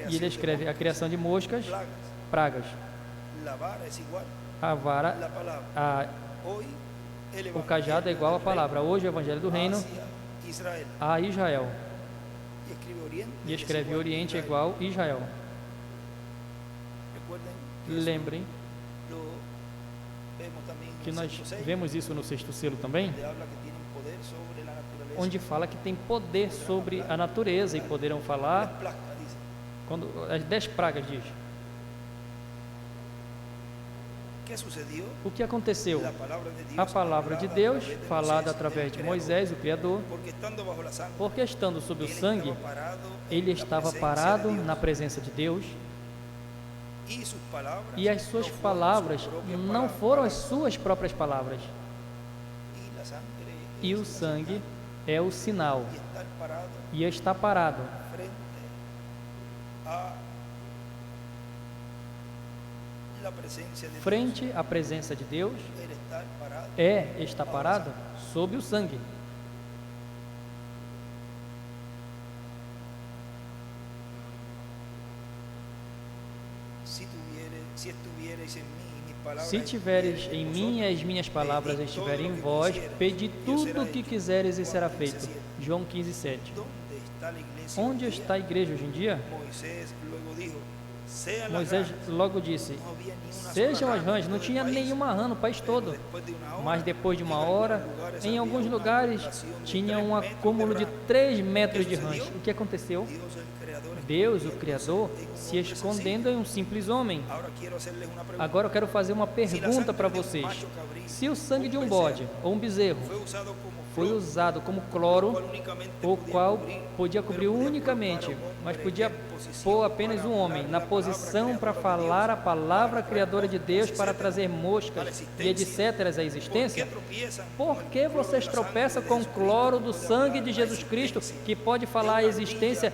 E ele escreve a criação de moscas, pragas. A vara, o cajado é igual à palavra. Hoje o Evangelho do Reino a Israel. E escreve Oriente é igual a Israel. Lembrem que nós vemos isso no sexto selo também, onde fala que tem poder sobre a natureza e poderão falar quando as 10 pragas diz. O que aconteceu? A palavra de Deus, falada através de Moisés, o Criador, porque estando sob o sangue, ele estava parado na presença de Deus, e as suas palavras não foram as suas próprias palavras. E o sangue é o sinal, e está parado frente à presença de Deus, está parado sob o sangue. Se tiveres em mim e as minhas palavras estiverem em vós, pedi tudo o que quiseres e será feito. João 15:7. Onde está a igreja hoje em dia? Moisés logo disse, sejam as rãs. Não tinha nenhuma rã no país todo, mas depois de uma hora, em alguns lugares, tinha um acúmulo de 3 metros de rãs. O que aconteceu? Deus, o Criador, se escondendo em um simples homem. Agora eu quero fazer uma pergunta para vocês. Se o sangue de um bode ou um bezerro foi usado como cloro, o qual podia cobrir unicamente, mas podia pôr apenas um homem na posição para falar a palavra criadora de Deus para trazer moscas e etc. à existência, por que vocês tropeçam com o cloro do sangue de Jesus Cristo, que pode falar a existência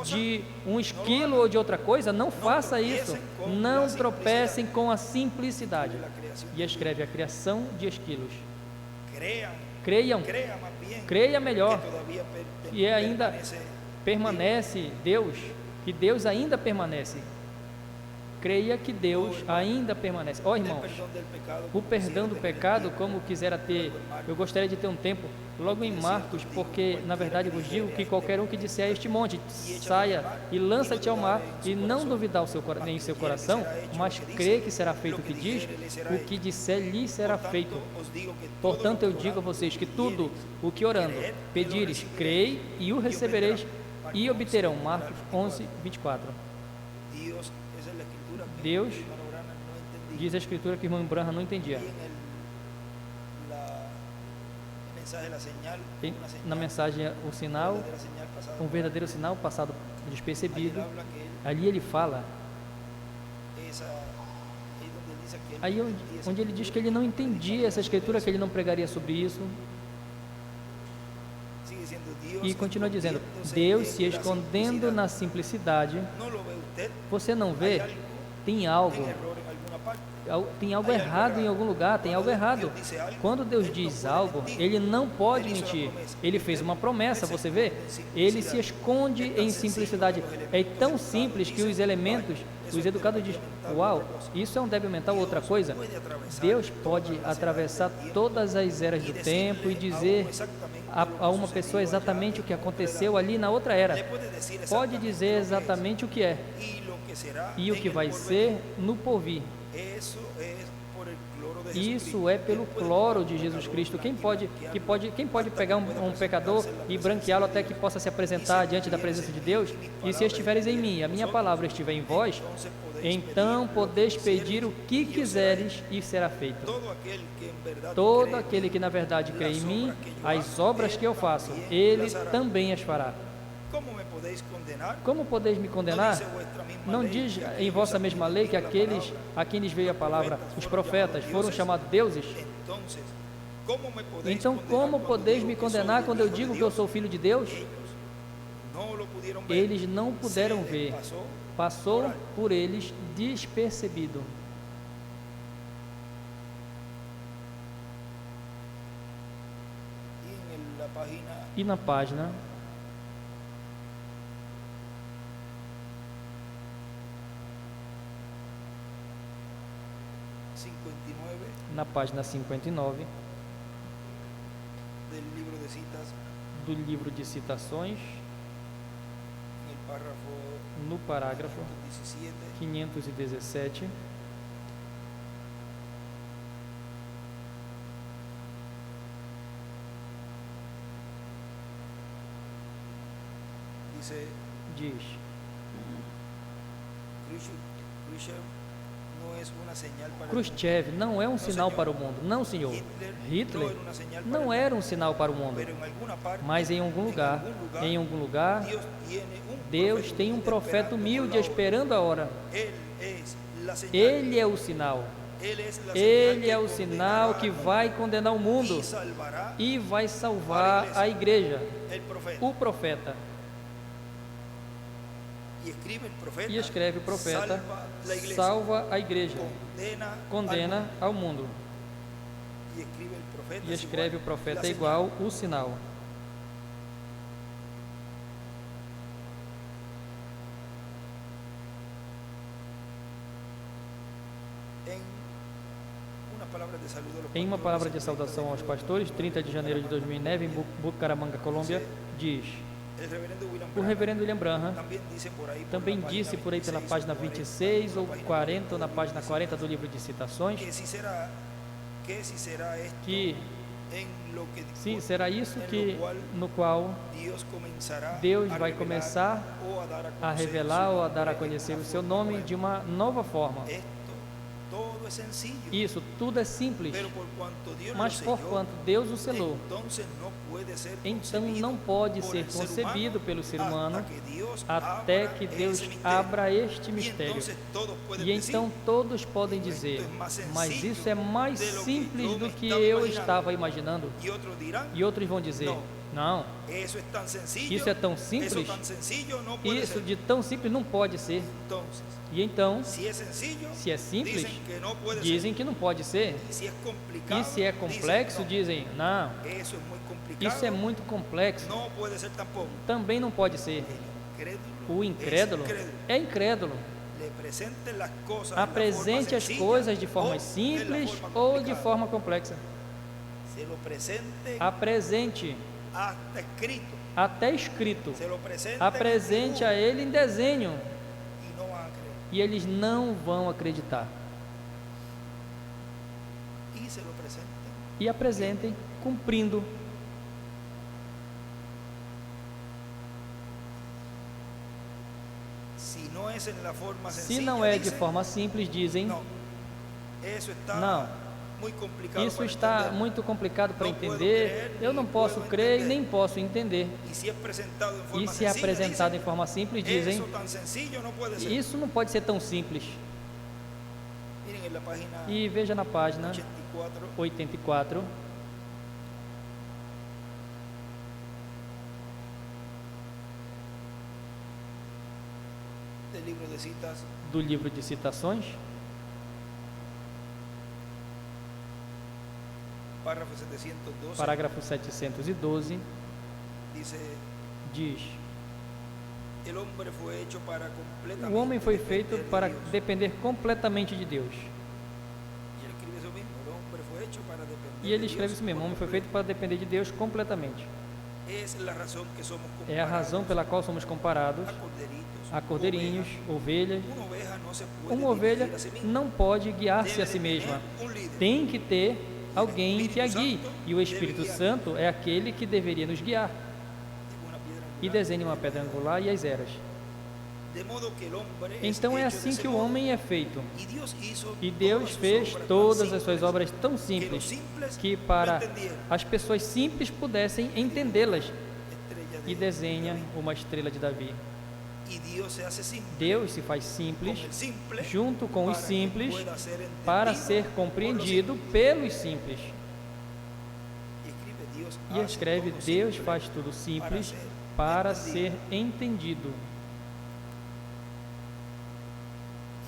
de um esquilo ou de outra coisa? Não faça isso, não tropecem com a simplicidade. E escreve a criação de esquilos. Creiam, creia melhor, e ainda permanece Deus, que Deus ainda permanece. Creia que Deus ainda permanece. Irmãos, o perdão do pecado, como quisera ter, eu gostaria de ter um tempo logo em Marcos, porque na verdade vos digo que qualquer um que disser a este monte, saia e lança-te ao mar, e não duvidar em seu coração, mas crê que será feito o que diz, o que disser lhe será feito. Portanto, eu digo a vocês que tudo o que orando pedires, crei e o recebereis e obterão. Marcos 11:24. Deus, diz a Escritura que o irmão Branham não entendia. Na mensagem, o sinal, um verdadeiro sinal passado despercebido, ali ele fala, aí onde ele diz que ele não entendia essa Escritura, que ele não pregaria sobre isso, e continua dizendo, Deus se escondendo na simplicidade. Você não vê? Tem algo errado em algum lugar, tem algo errado. Quando Deus diz algo, Ele não pode mentir. Ele fez uma promessa, você vê? Ele se esconde em simplicidade. É tão simples que os elementos, os educados dizem, uau, isso é um débil mental ou outra coisa? Deus pode atravessar todas as eras do tempo e dizer a uma pessoa exatamente o que aconteceu ali na outra era. Pode dizer exatamente o que é e o que vai ser no porvir. Eso es por el cloro de Jesucristo. Isso é pelo ¿Quién puede cloro tomar de un Jesus pecador, Cristo. Quem blanquearlo, pode hasta pegar que pueda um pecador presentarse e la branqueá-lo presencia até que de possa se Dios? apresentar Y si diante da tuvieres presença de en Deus? mí, mis E se palabras estiveres em estuvieran mim, en a minha vosotros, palavra estiver em vós, entonces podéis então pedir lo que podeis quisiereis, pedir o que y os será quiseres hecho. e será feito. Todo aquel que en verdad Todo cree en aquele mí, que na verdade crê em las mim, obras que yo as hago, obras que eu él faço, también ele las hará. também as fará. ¿Cómo me podéis condenar? Como podeis me ¿No condenar? dice vuestra misma Não ley diz que em aquellos vossa a mesma quienes lei que vino la aqueles palabra, a quem lhes veio a palavra, os profetas, foram deuses? chamados deuses? Entonces, ¿cómo me podéis Então, condenar como cuando podeis digo me que soy condenar el quando eu Hijo de digo que eu Dios? sou filho de Deus? Ellos no lo pudieron ver. Eles não Se puderam les ver, pasó passou por alto. por eles despercebido. Y en la página E na página 59 na página 59 del libro de citas, do livro de citações, en el párrafo no parágrafo 17, 517, dice diz: Khrushchev no es una señal para el mundo. Khrushchev não é um sinal senhor. para o mundo. Não, senhor. Hitler no era una señal para não el era um sinal para o mundo. Pero en alguna parte, Mas em algum lugar, Deus tem um profeta humilde esperando a hora. Ele é o sinal. Ele é o sinal que vai condenar o mundo e vai salvar a igreja, o profeta. E escreve o profeta, salva a igreja, condena ao mundo. E escreve o profeta igual o sinal. Em uma palavra de saudação aos pastores, 30 de janeiro de 2009, em Bucaramanga, Colômbia, diz: o reverendo William Branham também disse por aí pela página 26 ou 40, ou na página 40 do livro de citações, que sim, será isso no qual Deus vai começar a revelar ou a dar a conhecer o seu nome de uma nova forma. Isso tudo é simples, mas porquanto Deus o selou, então não pode ser concebido pelo ser humano até que Deus abra este mistério. E então todos podem dizer: mas isso é mais simples do que eu estava imaginando. E outros vão dizer: não, isso é tão simples, isso de tão simples não pode ser. E então, se é simples, dizem que não pode ser. E se é complexo, dizem: não, isso é muito complexo, também não pode ser. O incrédulo é incrédulo. Apresente as coisas de forma simples ou de forma complexa. Apresente até escrito. Apresente a ele em desenho. E eles não vão acreditar. E apresentem cumprindo. Se não é de forma simples, dizem: não, isso está muito complicado para entender, eu não posso crer e nem posso entender. E se é apresentado em forma simples, dizem: isso não pode ser tão simples. E veja na página 84, do livro de citações, parágrafo 712, diz: o homem foi feito para depender completamente de Deus. E ele escreve isso mesmo: o homem foi feito para depender de Deus completamente. es la razón que somos É a razão comparados pela qual somos comparados a cordeirinhos, ovelhas. Uma oveja não se pode Uma ovelha dirigir a si mesma. não pode guiar-se Deve a si mesma. ter um líder. Tem que ter alguém que a guie. E o Espírito Santo é aquele que deveria nos guiar. Uma pedra E angular. desenhe uma pedra angular e as eras. De modo que el hombre Então é es hecho assim desse que o modo. homem é feito. E Deus hizo E Deus todas sus fez obras tan todas as suas simples obras tão que los simples simples que no para entendieron. as pessoas simples pudessem entendê-las. Estrella de E desenha David. uma estrela de Davi. E Deus se hace simple Deus se faz con simples el simple junto com os para que simples pueda ser entendido para ser por los compreendido simples. pelos simples. E escreve, Deus E hace escreve: todo Deus simple faz tudo simples para para ser entendido.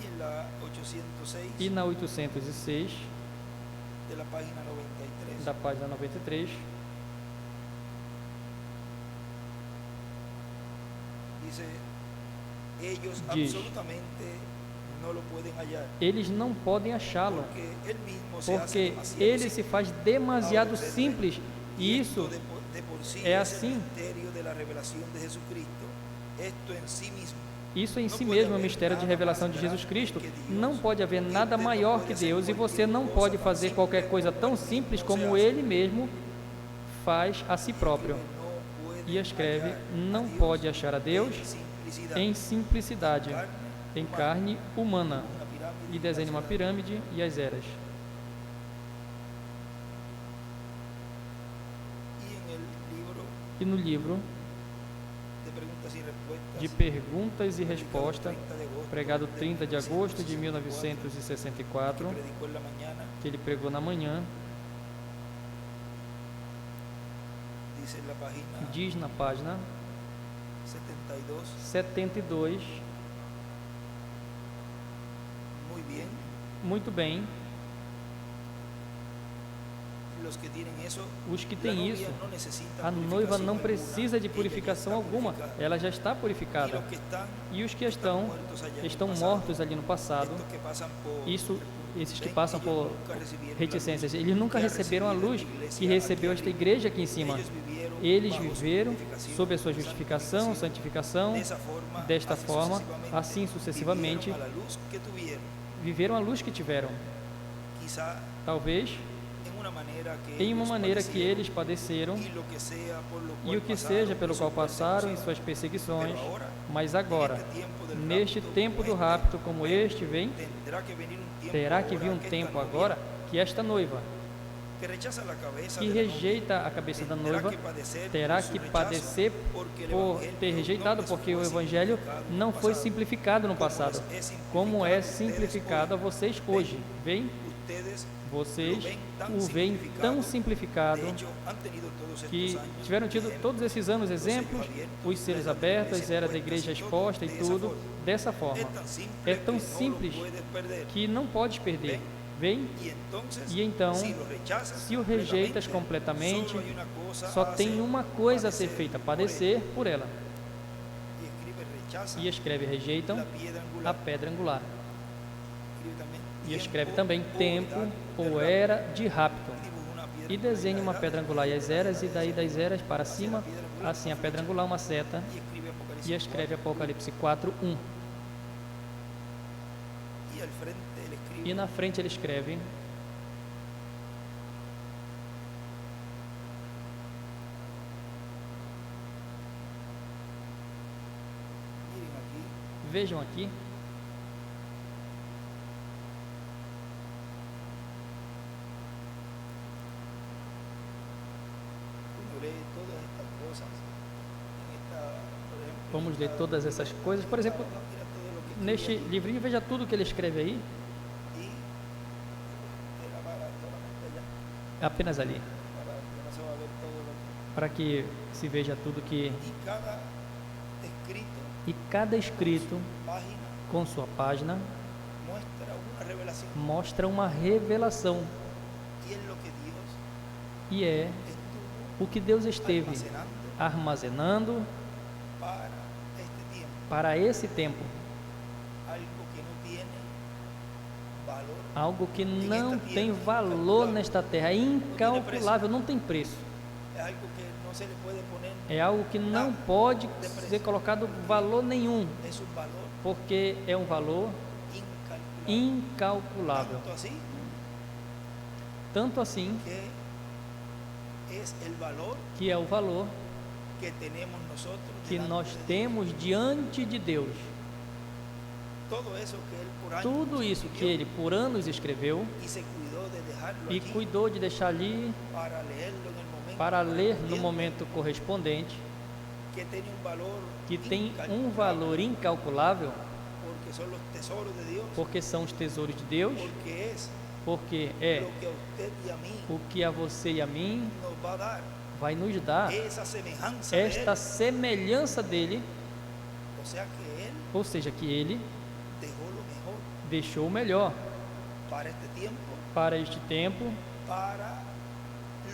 E en la 806 E na 806, de la página 93 da página 93, dice, ellos Diz. absolutamente no lo pueden hallar, eles não podem achá-lo, porque él mismo se hace porque demasiado ele simple. se faz demasiado simples. E Esto isso de por sí é es assim. el misterio de la revelación de Jesucristo. Esto en sí mismo. Isso em si mesmo é o mistério de revelação de Jesus Cristo. Não pode haver nada maior que Deus e você não pode fazer qualquer coisa tão simples como Ele mesmo faz a si próprio. No puede E escreve: hallar a não Dios pode achar a Deus en simplicidad, em simplicidade, em carne humana. una pirámide E desenha uma pirâmide e as eras. y en el libro E no livro de preguntas y respuestas de perguntas e respostas, 30 de agosto pregado de 30 de agosto de 1964, 1964, que predicó en la mañana, que ele pregou na manhã, dice en la página diz na página 72, 72, muy bien, muito bem, los que tienen eso, os que la têm novia isso, no necesita a noiva purificación não alguna, precisa de ella ya purificação está alguma, purificada. ela já está Y purificada. los que están E os que estão muertos allá en el estão pasado, mortos ali no passado, estos que pasan por isso, esses que ven, passam ellos por nunca recibieron la reticências, luz eles nunca que ha receberam a recibido luz esta iglesia que recebeu aquí esta arriba. igreja aqui em cima. Eles bajo su viveram purificación, sob a sua justificação, santificação, desta forma, assim sucessivamente, vivieron a la luz que tuvieron, viveram a luz que tiveram. quizá Talvez em uma maneira que eles padeceram e o que seja pelo qual passaram em suas perseguições, mas agora, neste tempo do rapto como este vem, terá que vir um tempo agora que esta noiva, que rejeita a cabeça da noiva, terá que padecer por ter rejeitado, porque o Evangelho não foi simplificado no passado, como é simplificado a vocês hoje. Veem? Vocês o veem tão simplificado que tiveram tido todos esses anos exemplos, os selos abertos, era da igreja exposta e tudo, dessa forma. É tão simples que não podes perder. Vem? E então, se o rejeitas completamente, só tem uma coisa a ser feita, padecer por ela. E escreve: rejeitam a pedra angular. E escreve também tempo ou era de rapto. E desenha uma pedra angular e as eras, e daí das eras para cima, assim a pedra angular, uma seta, e escreve Apocalipse 4:1. E na frente ele escreve: vejam aqui, vamos ler todas essas coisas. Por exemplo, neste livrinho, veja tudo que ele escreve aí. Apenas ali, para que se veja tudo que... E cada escrito, com sua página, mostra uma revelação. E é o que Deus esteve armazenando para esse tempo. Algo que não tem valor nesta terra, é incalculável, não tem preço. es algo que no se le puede poner, É algo que não pode ser colocado valor nenhum, es un valor porque é um valor incalculable. incalculável. Tanto Tanto así assim que es el valor que é o valor que tenemos nosotros que delante nós de Dios. temos diante de Deus. Todo eso que él por años Tudo isso que ele por anos escreveu y se cuidó de dejarlo e allí cuidou de deixar ali para leerlo en el momento para ler no correspondiente, momento correspondente, que tiene un valor que tem um incalculable, valor incalculável, porque son los tesoros de Dios, porque são os tesouros de Deus, porque es porque é lo que a usted y a mí o que a você e a mim nos va a dar vai nos dar esa semejanza de esta él. semelhança dele, O sea que él ou seja, que ele dejó lo mejor deixou o melhor para este tiempo, para este tempo, para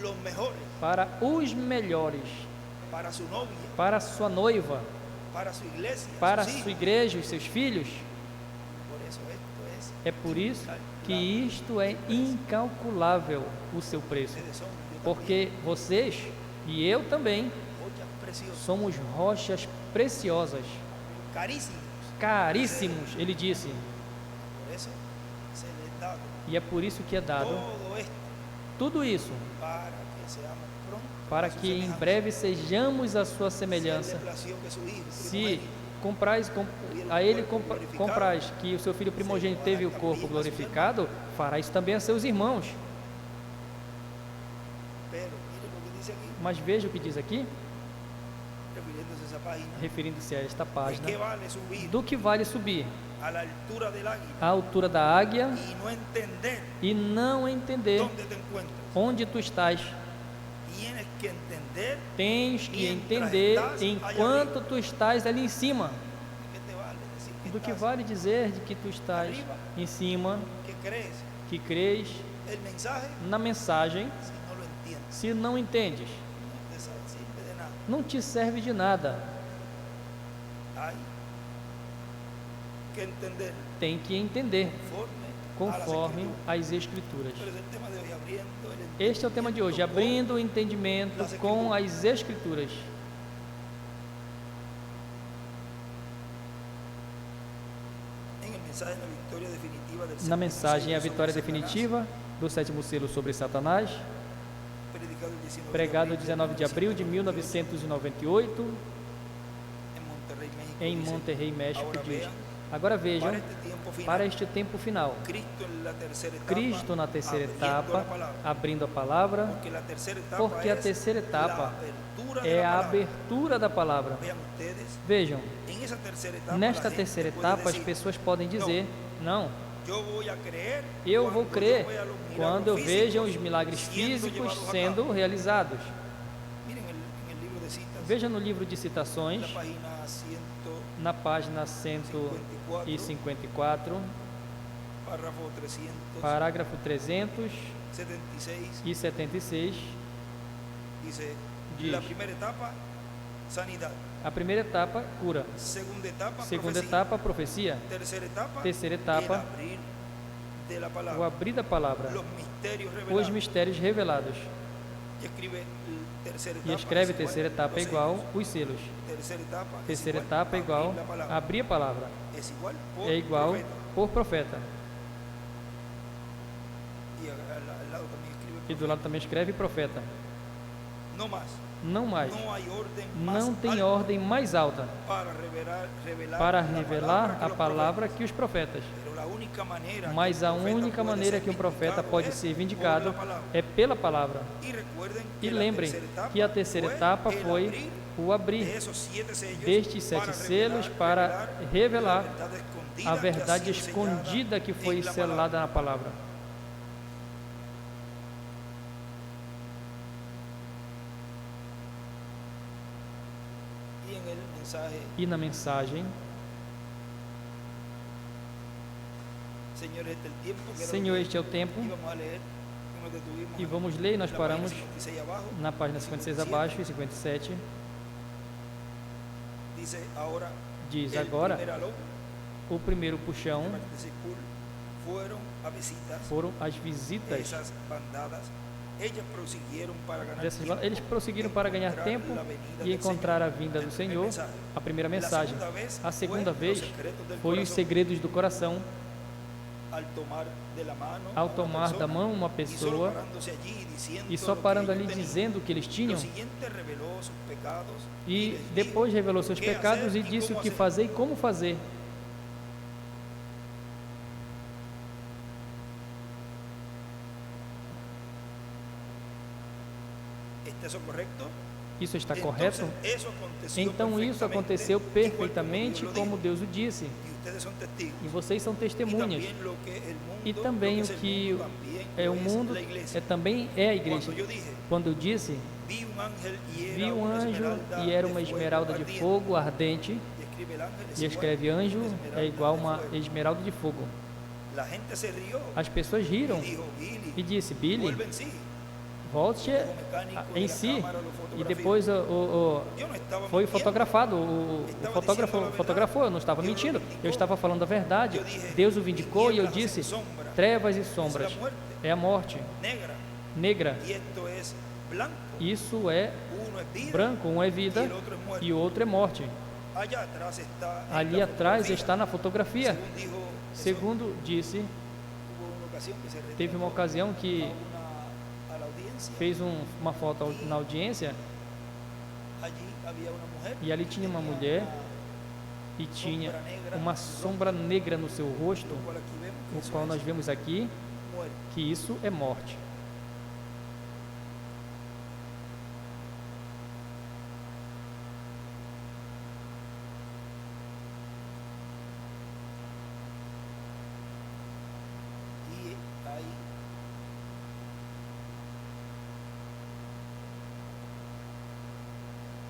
los mejores, para os melhores, para su novia, para a sua noiva, para su iglesia, para a sus sua hijos. igreja, os seus filhos. Por eso esto es É por isso que incalculable. isto é incalculável o seu preço, Ustedes son, yo porque vocês e eu também también, joyas preciosas, somos rochas preciosas, carísimos. caríssimos, ele disse, Por eso se les da e é por isso que é dado todo esto tudo isso, para que seamos prontos para a su que em semejanza. breve sejamos a sua Si a él semelhança. le plació que su hijo Se primogénito comprais, a ele comprais que o seu filho primogênito teve o corpo glorificado, fará isso também a seus irmãos. Pero mire lo que dice aquí, Mas veja o que diz aqui, refiriéndose a esa página. referindo-se a esta ¿De página, qué vale subir do que vale subir a la altura del águila à altura da águia y no entender e não entender dónde te encuentras? onde tu estás? Tienes que entender Tens que entender enquanto tu estás ali em cima. de qué te vale decir que Do que estás, vale dizer de que tu estás em cima, que crees que crês el mensaje na mensagem, si no lo entiendes. se não entendes? No te sirve de nada. Não te serve de nada. Hay que entender Tem que entender conforme conforme as Escrituras. Pero es el tema de hoy, abriendo el Este é o tema de hoje, abrindo o entendimento com as Escrituras. en el mensaje de la victoria definitiva del Na séptimo mensagem sello A Vitória sobre Satanás, Definitiva do sétimo selo sobre Satanás, predicado el 19 pregado de 19 de abril de 1998 en em Monterrey, México, Monterrey, México, dice, diz: agora vejam, para este tiempo final, para este tempo final, Cristo en la tercera etapa, Cristo na terceira abriendo etapa, la palabra, abrindo a palavra, porque la tercera etapa porque a es terceira etapa la apertura de é la a palabra. abertura da palavra. Vean ustedes, Vejam, en esa tercera etapa, nesta la gente terceira puede etapa as decir, pessoas podem dizer: não, yo voy a creer eu cuando vou crer yo vea los milagros quando eu veja os físicos milagres siendo físicos llevados a sendo cabo. realizados. Miren en el libro de citas, Veja no livro de en citações, la página 100, na página 154, párrafo 376, parágrafo 376, dice, diz: la primera etapa, sanidad, a primeira etapa, cura. segunda etapa, Segunda profecía, etapa, profecia. tercera Terceira etapa, etapa, el abrir de la o palabra, abrir da palavra, los misterios os revelados, mistérios revelados. y escribe tercera E etapa, escreve es terceira igual, etapa los igual sellos. os selos. Terceira Terceira etapa etapa, igual abrir la palabra, abrir a palavra. es igual por É igual profeta. por profeta. Y al lado también escribe E do lado também escreve profeta. no más. Não mais. No hay orden más Não tem alta ordem mais alta para para la revelar a que los palavra que os profetas. profetas. Pero la única manera Mas que a un profeta única puede maneira ser que um profeta vindicado pode es ser por vindicado la palabra. é pela palavra. Y recuerden E que la lembrem tercera etapa que a terceira fue etapa el foi abrir o abrir de esos 7 sellos destes para 7 selos para revelar a verdade escondida que foi selada na palavra. Y en el mensaje, E na mensagem, Señor, este es el tiempo que era Senhor, lo que este é o tempo, íbamos a leer, y nos detuvimos e en vamos ler, nós la página paramos 56 abajo, na página 56 abaixo e 57, dice ahora, diz: el agora primer aló o primeiro puxão de Martesecul fueron a visitas foram as de visitas esas bandadas ellas prosiguieron para ganar dessas, tiempo, eles prosseguiram para ganhar encontrar tempo la venida e del encontrar a Señor, vinda el do primer Senhor, mensaje. a primeira La mensagem. segunda vez A segunda fue vez los secretos del foi os corazón. segredos do coração. Al tomar de la mano a Ao una tomar da persona, mão uma y solo pessoa parándose allí diciendo e só lo que parando ellos ali tenían. dizendo o que eles Lo tinham, siguiente reveló sus pecados e les depois dijo revelou seus qué pecados hacer e disse o cómo que hacer. fazer e como fazer. ¿Está eso correcto? Isso está correto? Entonces, eso aconteció Então isso aconteceu perfeitamente como Deus o disse. Y ustedes son testigos. E vocês são Y testemunhas. también lo que el mundo, E também lo o que es el que mundo también é o lo es mundo la iglesia. também é a igreja. Cuando yo dije, Quando eu disse, vi un ángel y era vi um una anjo esmeralda e era de uma fuego esmeralda de ardiente. fogo ardente, Y escribe el ángel es e igual escreve a una anjo esmeralda é igual a de uma fuego. esmeralda de fogo. La gente se rió As pessoas riram y dijo, Billy, e disse, Billy, vuelve en sí. volte Como mecánico de em la si. cámara lo E fotografió. depois Yo no estaba foi mintiendo. fotografado, o Estava fotógrafo dizendo a verdade. fotografou, eu não estava Deus o mentindo, vindicou. eu estava falando a verdade. Eu dije, Deus o vindicou e eu tinieblas disse, hacen sombra, trevas e es sombras, la muerte é a morte negra negra. y esto es blanco. Isso é Uno es vida branco, um é y vida el otro es muerte. e o outro é morte. Allá atrás está en Ali la atrás fotografía. está na fotografia. Según dijo, eso, Segundo disse, hubo una ocasión que se teve uma ocasião que a la audiencia. fez uma foto na audiência Allí había una mujer e ali tinha uma mulher e tinha uma sombra negra no seu rosto, lo cual aquí vemos que o eso qual es nós vemos aqui muerte. que isso é morte. Y hay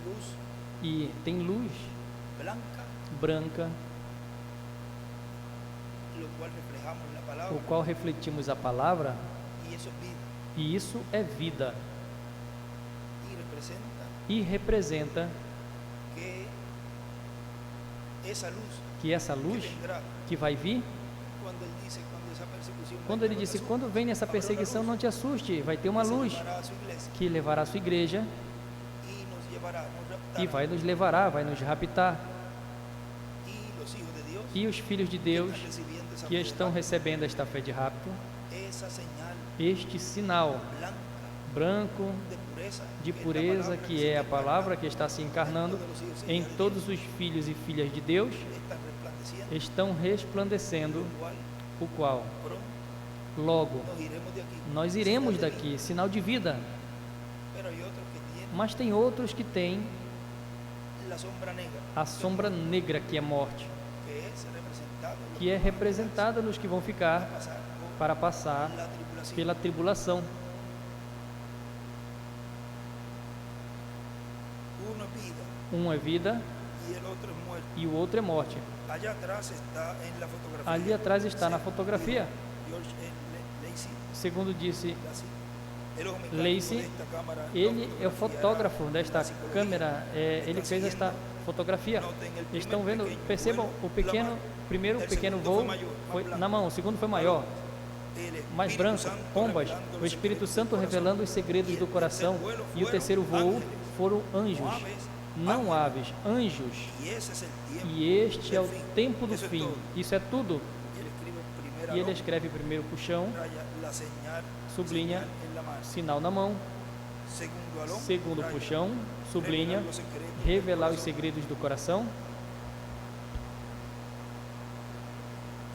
luz E tem luz blanca, branca, lo cual reflejamos la palabra, o qual refletimos a palavra, y eso es vida. e isso é vida. Y representa E representa que esa luz que essa que luz vendrá, que vai vir, cuando él dice, cuando esa persecución quando venga, ele no te disse, asustes, quando vem essa habrá una perseguição, luz não te assuste, vai ter uma que se luz llevará a su iglesia que levará a sua igreja y nos llevará, nos raptará. e vai nos levará, vai nos raptar. Y los hijos de Dios E os filhos de que Deus están recibiendo esa que fe estão de recebendo esta fé de rapto, esa señal este sinal blanca branco de de pureza, que é a palavra que está se encarnando em todos os filhos e filhas de Deus, están resplandeciendo, estão resplandecendo, igual o qual pronto logo nos iremos de aquí. nós iremos daqui, sinal de vida. Pero hay otros que tienen Mas tem outros que têm la sombra negra, a sombra negra, que é morte, que es representada que é representada nos que vão ficar pasar para passar la tribulación. pela tribulação. Uno es vida Um é vida y el otro es muerte. e o outro é morte. Allá atrás está en la fotografía. Ali atrás está na fotografia. George Lacey, Segundo disse el ojo mecánico Lacey, de esta cámara, ele no é o fotografía, fotógrafo era desta la psicología. câmera, ele fez esta fotografia. Notem el primer Estão vendo, pequeño percebam vuelo, o pequeno, la mano. primeiro El pequeno segundo voo foi maior, foi mais na mão, o segundo foi maior, El mais Espíritu branco, Santo pombas, revelando o los Espírito secretos Santo del corazón. revelando os segredos do coração, e o terceiro voo foram anjos, não aves, anjos. Y ese es el tiempo E este é del o fin. tempo do Eso es fim. todo. Isso é tudo. Y él escribe primero E ele escreve primeiro puxão, raya la señal, sublinha, señal en la mano. sinal na mão, Segundo alón, segundo raya, puxão, sublinha, revelar los secretos del revelar os corazón. segredos do coração.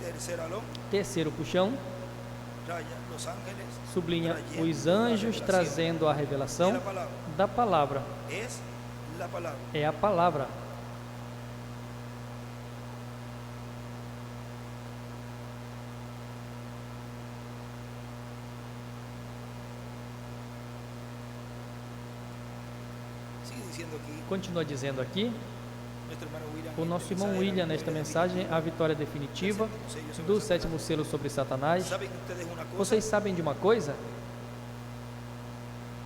Tercer alón, Terceiro puxão, raya los ángeles, sublinha trayendo os la anjos revelación trazendo a de revelação la palabra. da palavra. Es la palabra. É a palavra. Sigue diciendo aquí Continua dizendo aqui nuestro hermano William, o nosso este irmão mensaje, William, la nesta victoria mensagem, definitiva. a vitória definitiva do sétimo selo sobre Satanás. ¿Saben ustedes una cosa? Vocês sabem de uma coisa?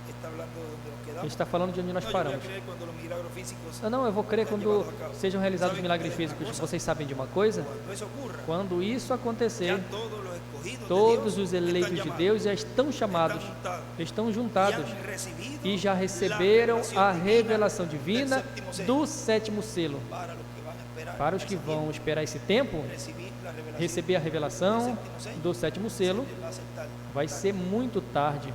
Está hablando donde nos Ele quedamos. está falando de onde nós No, yo voy a paramos. creer cuando los milagros físicos, Não, eu vou crer sean quando llevados a cabo. sejam realizados os ¿Saben milagres ustedes una físicos. cosa? Vocês sabem de uma coisa? Cuando eso ocurra, Quando isso ya acontecer, todos los escogidos de todos Dios os eleitos de están Deus llamados, já estão chamados, están juntados, estão juntados y han recibido e já la receberam a revelación revelação divina divina do sétimo selo. para los que van a esperar Para os que ese vão tiempo, esperar esse tempo, recibir la revelación receber a revelação do sétimo selo, se les va a aceptar. vai ser muito tarde.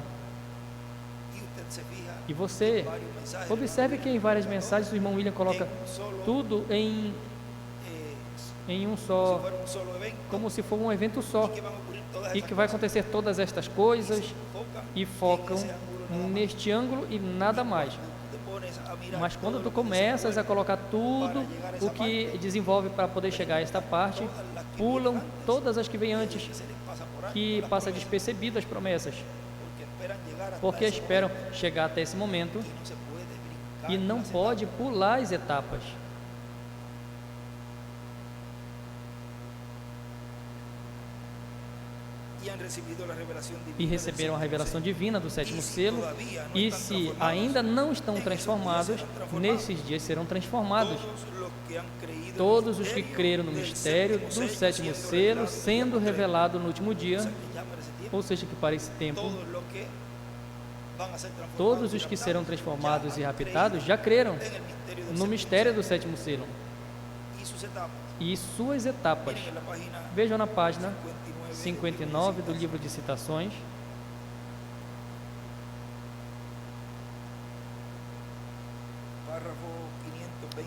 Y usted se fija E você, en varios mensajes, observe que em várias mensagens o irmão William coloca en un solo, tudo em um si só, fuera un solo evento, como se for um evento só, que van a ocurrir todas e esas que vai cosas, acontecer todas estas coisas enfocan e focam en ese ángulo nada más. neste ângulo e nada mais. Te pones a mirar Mas todo quando lo tu que começas a desenvuelve, colocar tudo o que desenvolve para poder chegar a esta parte, pulam todas as que vêm antes, que se les pasa por alto, que las passa promesas, despercebido as promessas, porque esperan llegar hasta porque ese esperam momento chegar até esse momento y no se puede brincar e não las pode pular as etapas. y han recibido la revelación divina E del receberam a séptimo revelação sello. divina do sétimo E se selo, todavía no e estão se transformados, ainda não estão nesses transformados, dias serão transformados. nesses dias serão transformados. Todos Todos os que creram no mistério do sétimo selo sendo revelado no último dia, ou seja, que para esse tempo, todos os que serão transformados e raptados já creram no mistério do sétimo selo e suas etapas. Vejam na página 59 do livro de Citações,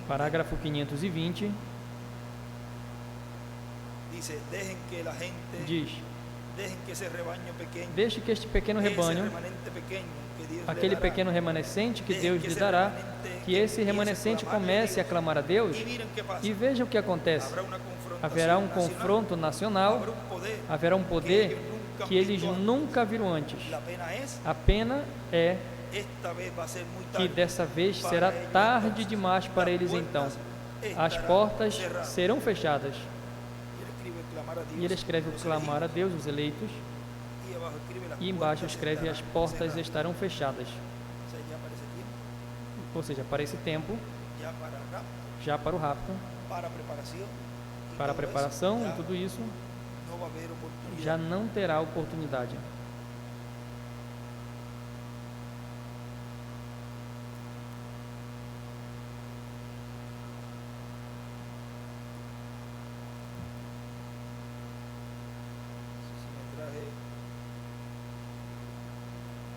parágrafo 520, diz: deixe que este pequeno rebanho, aquele pequeno remanescente que Deus lhe dará, que esse remanescente comece a clamar a Deus, e vejam o que acontece. Haverá um confronto nacional, haverá um poder que eles nunca viram antes. A pena é que dessa vez será tarde demais para eles então. As portas serão fechadas. E ele escreve o clamar a Deus, os eleitos, e embaixo escreve as portas estarão fechadas. Ou seja, para esse tempo, já para o rapto, para a preparação e tudo isso, já não terá oportunidade.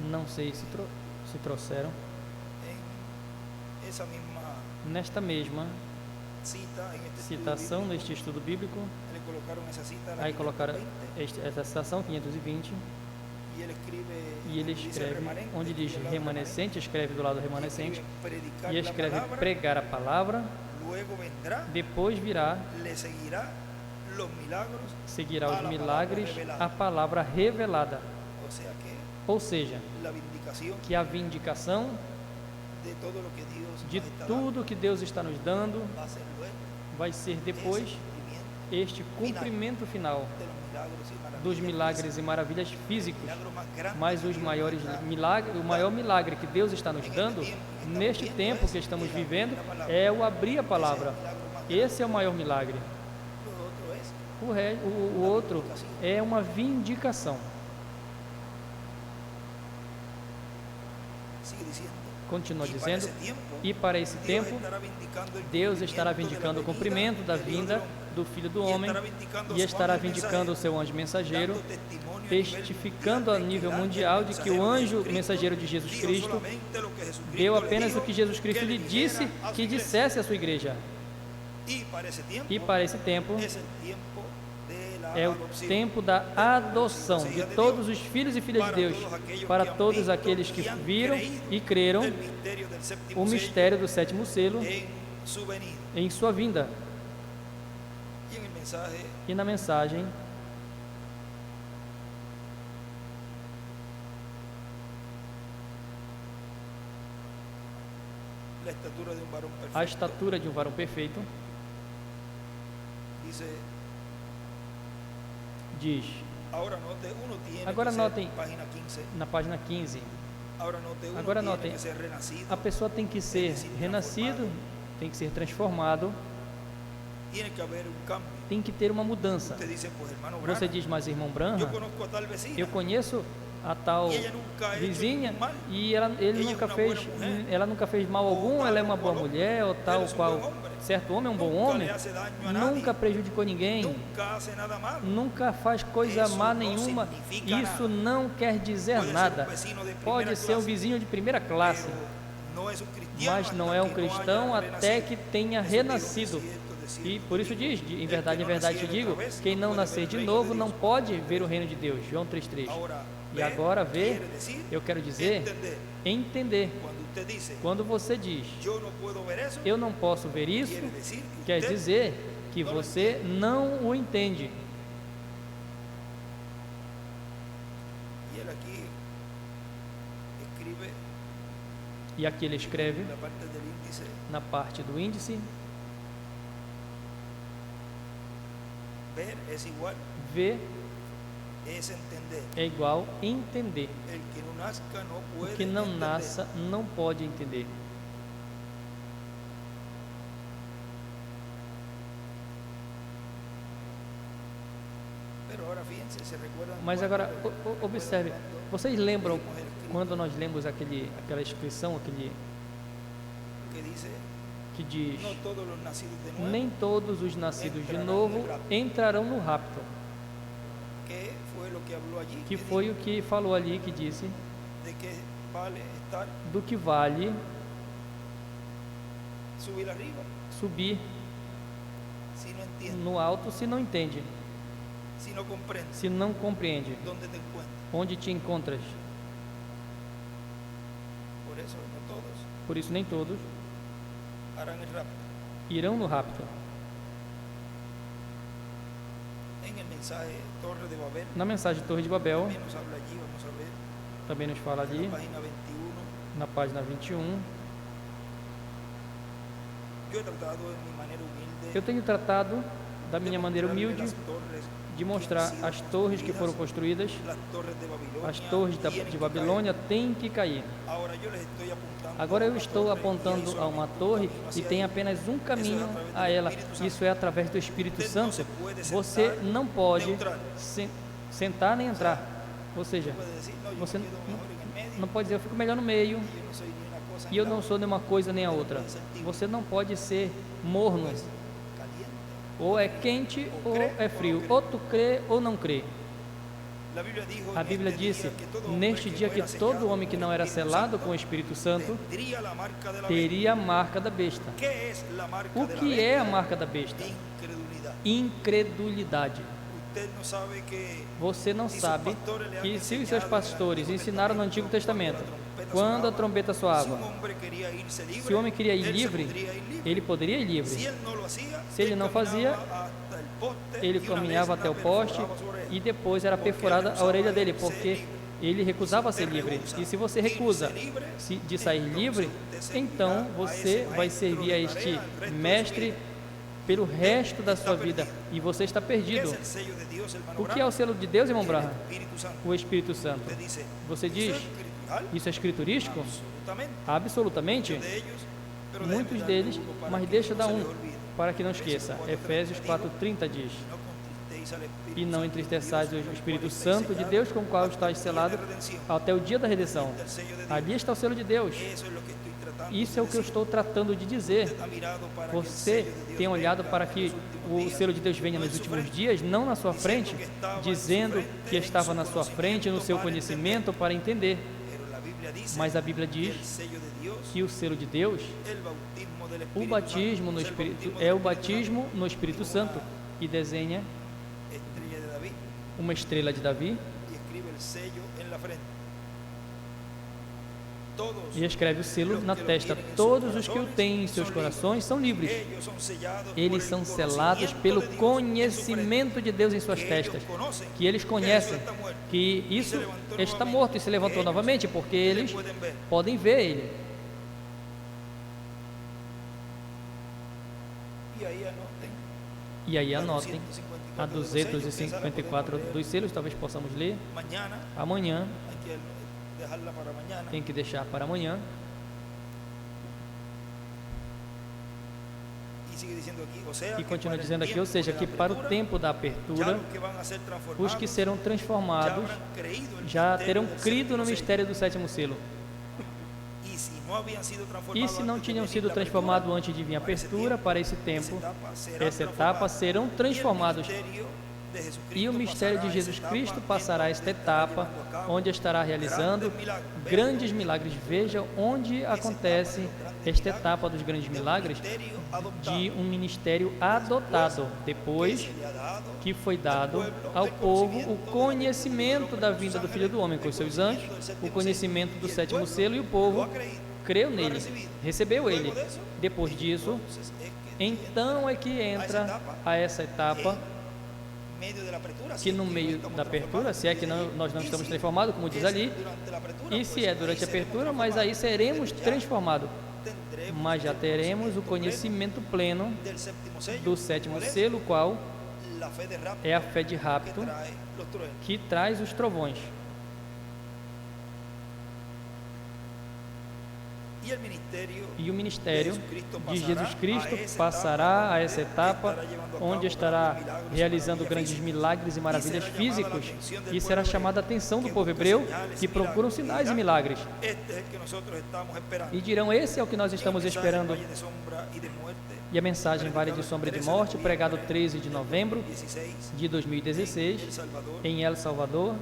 Não sei se trouxeram. Nesta mesma citação, neste estudo bíblico, aí colocaram essa citação 520, e ele escreve, onde diz remanescente, escreve do lado remanescente, e escreve pregar a palavra, depois virá, seguirá os milagres, a palavra revelada. Ou seja, que a vindicação de tudo que Deus está nos dando vai ser depois este cumprimento final dos milagres e maravilhas físicos. Mas os maiores milagres, o maior milagre que Deus está nos dando neste tempo que estamos vivendo é o abrir a palavra. Esse é o maior milagre. O outro é uma vindicação. Continua dizendo, e para esse tempo, Deus estará vindicando o cumprimento da vinda do Filho do Homem e estará vindicando o seu anjo mensageiro, testificando a nível mundial de que o anjo mensageiro de Jesus Cristo deu apenas o que Jesus Cristo lhe disse que dissesse à sua igreja. E para esse tempo, é o tempo da adoção de todos os filhos e filhas de Deus, para todos aqueles que viram e creram o mistério do sétimo selo em sua vinda. E na mensagem, a estatura de um varão perfeito, diz, agora notem na página 15, Ahora note, uno Agora tiene notem, que ser renacido, a pessoa tem que ser renascido, tem que ser transformado, tiene que haber un cambio. tem que ter uma mudança. Usted dice, pues hermano Você Branham, diz, mas irmão yo Branham, conozco a tal vecina, eu conheço a tal e ela nunca ha hecho vizinha mal. e ele Ela nunca é uma fez, boa mulher. ela nunca fez mal algum, Ou ela é tal uma boa qual mulher, ou tal Ele é um qual bom homem. certo homem é um bom Nunca homem, le hace daño a nadie. nunca prejudicou ninguém, Nunca hace nada malo. nunca faz coisa Isso má não nenhuma. significa Isso nada. não quer dizer Pode ser nada. um vecino de primeira Pode ser um classe, vizinho de primeira classe, pero não é um cristiano mas não hasta é um que no cristão haya até renacido. que tenha Isso renascido. E por isso diz, em verdade te digo, quem não nascer de novo não pode ver o reino de Deus. João 3,3. Ahora, E agora ver, quiere decir eu quero dizer, entender. Quando usted dice, Quando você diz, yo no puedo ver eso, eu não posso ver isso, quiere decir que quer usted dizer que você não o entende. Y él aquí escribe E aqui ele escreve, la parte del índice, na parte do índice, ver es igual, ver es entender. é igual entender. El que no nazca no O puede que não entender. nasça não pode entender. Pero ahora fíjense, se recuerdan Mas cuando agora, recuerdan observe, cuando vocês lembram leímos el escrito quando nós lemos aquela inscrição, que dice, que diz, no todos los nacidos de nuevo, nem todos os nascidos de entrarão novo no rapto. entrarão no rapto. que fue lo que habló allí, Que que foi o que falou ali, que disse, dijo de que vale estar, do que vale subir arriba, subir si no entiendes, no alto se não entende, si no comprendes, se não compreende, dónde te encuentras. onde te encontras. Por eso no todos Por isso nem todos harán el rapto. irão no rapto. En el mensaje Torre de Babel, Na mensagem Torre de Babel, también nos habla allí, vamos a ver, também nos fala en ali, la página 21. na página 21, Yo he tratado en mi manera humilde eu tenho tratado da minha de maneira mostrarle humilde las torres de que mostrar han sido as torres que foram construidas, construídas, las torres de Babilonia, as torres tienen de que Babilônia têm que cair. caer. Ahora yo les estoy apuntando Agora a eu una estou torre, apontando y hay a uma solamente un torre camino e hacia tem ella. apenas um caminho através do a ela. Espírito Santo. Isso é através do Espírito Usted não Santo. se puede Você sentar, não pode neutral. sentar nem entrar. Ou seja, Puede decir, no, yo você me quedo mejor en el medio, não pode dizer eu fico melhor no meio y yo no soy ni una cosa e ni eu la não otra. sou nenhuma coisa nem a outra. Você não pode ser morno. Pues, caliente. Ou é quente ou é frio. Ou tu crê ou não crê. La Biblia dijo A en Bíblia este día disse, que todo hombre neste que dia no que era todo sellado homem que con não el era Espíritu selado Santo com o Espírito Santo tendría la marca de la bestia. teria a marca da besta. ¿Qué es la marca O de la que bestia? é a marca da besta? Incredulidad. Incredulidade. Usted no sabe que Você não sabe que se os seus pastores ensinaram no Antigo Testamento, quando a trombeta se soava, un hombre quería irse libre, se o homem queria ir él se livre, podría ir libre. ele poderia ir Se livre. él no lo hacía, Se ele él não fazia, caminaba hasta el poste ele y una caminhava vez até o una poste perforaba su oreja. e depois era perfurada a orelha dele, porque ele recusava ser livre. E se você recusa de sair livre, então você vai servir a este mestre pelo resto da sua vida e você está ¿Qué perdido. es el sello de Dios, hermano O que é o selo de Deus, irmão Branham? Branham? El Espíritu Santo. O Espírito Santo. Usted dice, Você ¿eso diz, es escritural? isso é escriturístico? Absolutamente. Absolutamente. Muchos de ellos, pero Muitos déjeme deles, darle uno para mas que deixa eu no dar se um le olvide. para que não esqueça. Efésios 4:30 diz: No contristeis al Espíritu E não Santo de entristeçais Dios, o con el Espírito cual estáis Santo de sellados Deus, com o qual hasta está el día de selado redención. até o dia da redenção. El sello de Dios. Ali está o selo de Deus. Eso es lo que estoy tratando Isso é o de que eu decir. estou tratando de dizer. Usted ha mirado para que el Você sello de Dios tem olhado venga para en que los últimos o días, selo de Deus venha no nos en su últimos frente, dias, não na sua frente, dizendo dizendo que estava na sua frente, no seu conhecimento, para entender. pero la Biblia dice Mas a Bíblia que diz el sello de Dios, que o selo de Deus, el bautismo del o Espíritu batismo no Santo, el Espírito, bautismo é del o Espíritu batismo no Espírito Santo, Santo e desenha estrella de David, uma estrela de Davi y escribe el sello en la frente. Todos e escreve o selo na testa. Todos os que o têm em seus corações são livres. ellos son sellados Eles por são el selados conocimiento pelo de Dios en su frente, conhecimento de Deus em suas que testas, ellos conocen que eles que conhecem Jesús está muerto, que isso está morto e se levantou novamente, porque eles pueden ver. podem ver ele. Y ahí anoten E aí la anotem a 254 dos selos, talvez possamos ler mañana amanhã. aquí dejarla para mañana. tem que deixar para amanhã. Y sigue diciendo aquí, o sea, E que continua para el dizendo aqui, ou tiempo seja, de que la para o apertura, tempo da ya apertura, los que van a ser os transformados que serão ya transformados habrán creído el já misterio terão del crido no séptimo sello. mistério do sétimo selo. Y si no habían sido E transformados se não antes de tinham venir sido la transformados apertura, antes de vir a para esse apertura, tempo, para esse tempo, essa etapa serão Y el transformados. ministerio de Jesucristo E o mistério de pasará Jesus essa Cristo etapa passará en esta donde estará etapa, llevando a cabo onde estará realizando grandes milagres. Veja onde acontece esta etapa dos grandes milagres, de um ministério adotado, depois que foi dado ao povo o conhecimento da vinda do Filho do Homem com os seus anjos, o conhecimento do sétimo selo, e o povo creu nele, recebeu ele. Depois disso, então é que entra a essa etapa, que no meio da apertura, se é que nós não estamos transformados, como diz ali, e se é durante a apertura, mas aí seremos transformados, mas já teremos o conhecimento pleno do sétimo selo, qual é a fé de rapto que traz os trovões. E o ministério de Jesus Cristo passará a essa etapa, onde estará realizando grandes milagres e maravilhas físicos, e será chamada a atenção do povo hebreu, que procuram sinais e milagres. E dirão, esse é o que nós estamos esperando. E a mensagem Vale de Sombra e de Morte, pregado 13 de novembro de 2016, em El Salvador,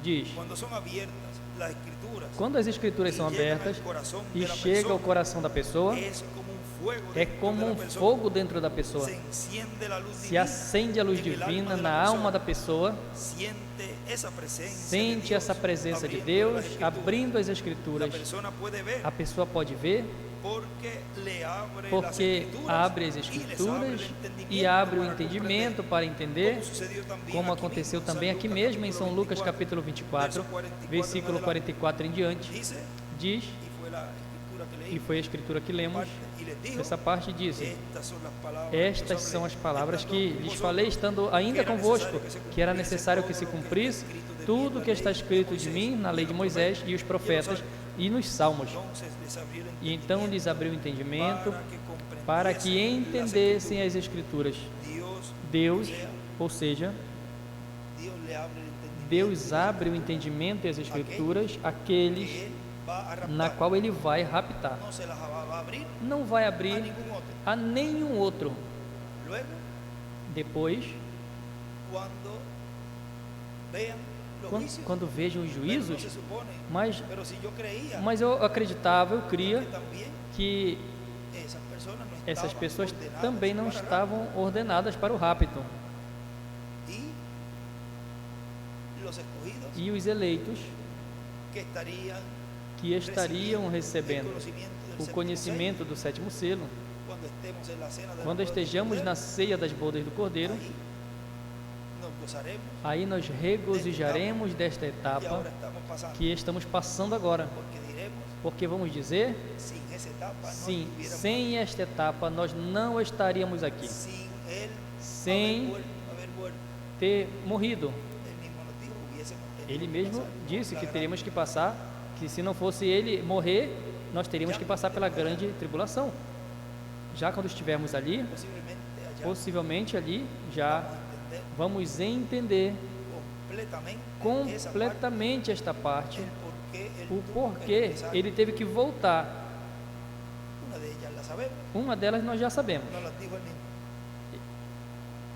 diz: quando as escrituras são abertas e chega ao coração da pessoa, é como um fogo dentro da pessoa. Se acende a luz divina na alma da pessoa, sente essa presença de Deus abrindo as escrituras. A pessoa pode ver porque abre as escrituras e abre o entendimento para entender, como aconteceu também aqui mesmo em São Lucas capítulo 24, versículo 44 em diante, diz, e foi a escritura que lemos, essa parte diz: estas são as palavras que lhes falei estando ainda convosco, que era necessário que se cumprisse tudo o que está escrito de mim na lei de Moisés e os profetas e nos salmos. E então lhes abriu o entendimento para que entendessem as escrituras. Deus, ou seja, Deus abre o entendimento e as escrituras àqueles na qual ele vai raptar. Não vai abrir a nenhum outro. Depois, quando vejam os juízos, mas eu acreditava, eu cria que essas pessoas também não estavam ordenadas para o rapto. E os eleitos que estariam recebendo o conhecimento do sétimo selo, quando estejamos na ceia das bodas do Cordeiro, aí nós regozijaremos desta etapa que estamos passando agora, porque vamos dizer, sim, sem esta etapa nós não estaríamos aqui, sem ter morrido. Ele mesmo disse que teríamos que passar, que se não fosse ele morrer, nós teríamos que passar pela grande tribulação. Já quando estivermos ali, possivelmente ali, já vamos entender completamente esta parte, o porquê ele teve que voltar. Uma delas nós já sabemos,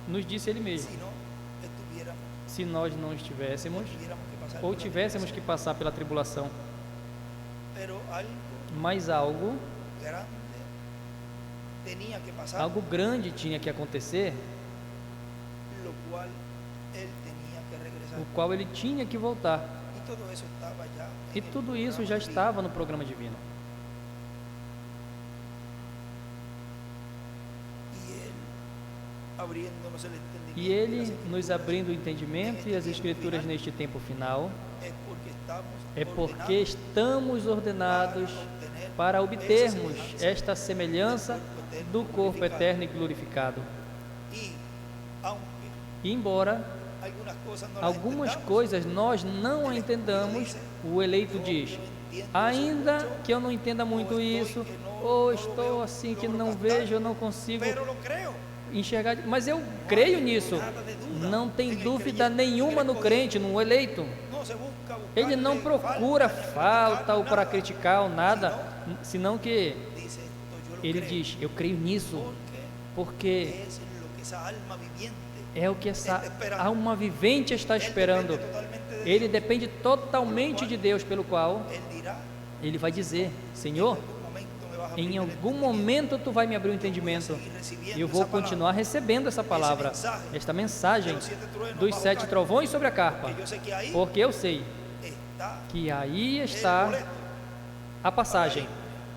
nos disse ele mesmo. Se nós não estivéssemos, ou tivéssemos que passar pela tribulação, mas algo grande tinha que acontecer, o qual ele tinha que voltar. E tudo isso já estava no programa divino. E ele nos abrindo o entendimento e as escrituras neste tempo final, é porque estamos ordenados para obtermos esta semelhança do corpo eterno e glorificado. E embora algunas cosas no las Algumas entendamos. coisas nós não entendamos, o eleito diz, ainda que eu não entenda muito isso, ou estou assim que não vejo, eu não consigo Pero lo creo. enxergar, mas eu creio nisso. Não tem dúvida nenhuma no crente, no eleito. No se busca Ele não buscarle procura falta, falta ou para nada. criticar ou nada, senão que Dice esto, yo lo ele creo, diz, eu creio nisso, porque es lo que esa alma viviente é o que essa está esperando. alma vivente está Él esperando. depende totalmente de Ele Dios. depende totalmente de Deus, pelo qual Él dirá, ele vai dizer, Senhor, em algum momento tu vai me abrir o entendimento e eu vou continuar recebendo essa palavra, esta mensagem dos 7 trovões sobre a carpa, porque eu sei que aí está a passagem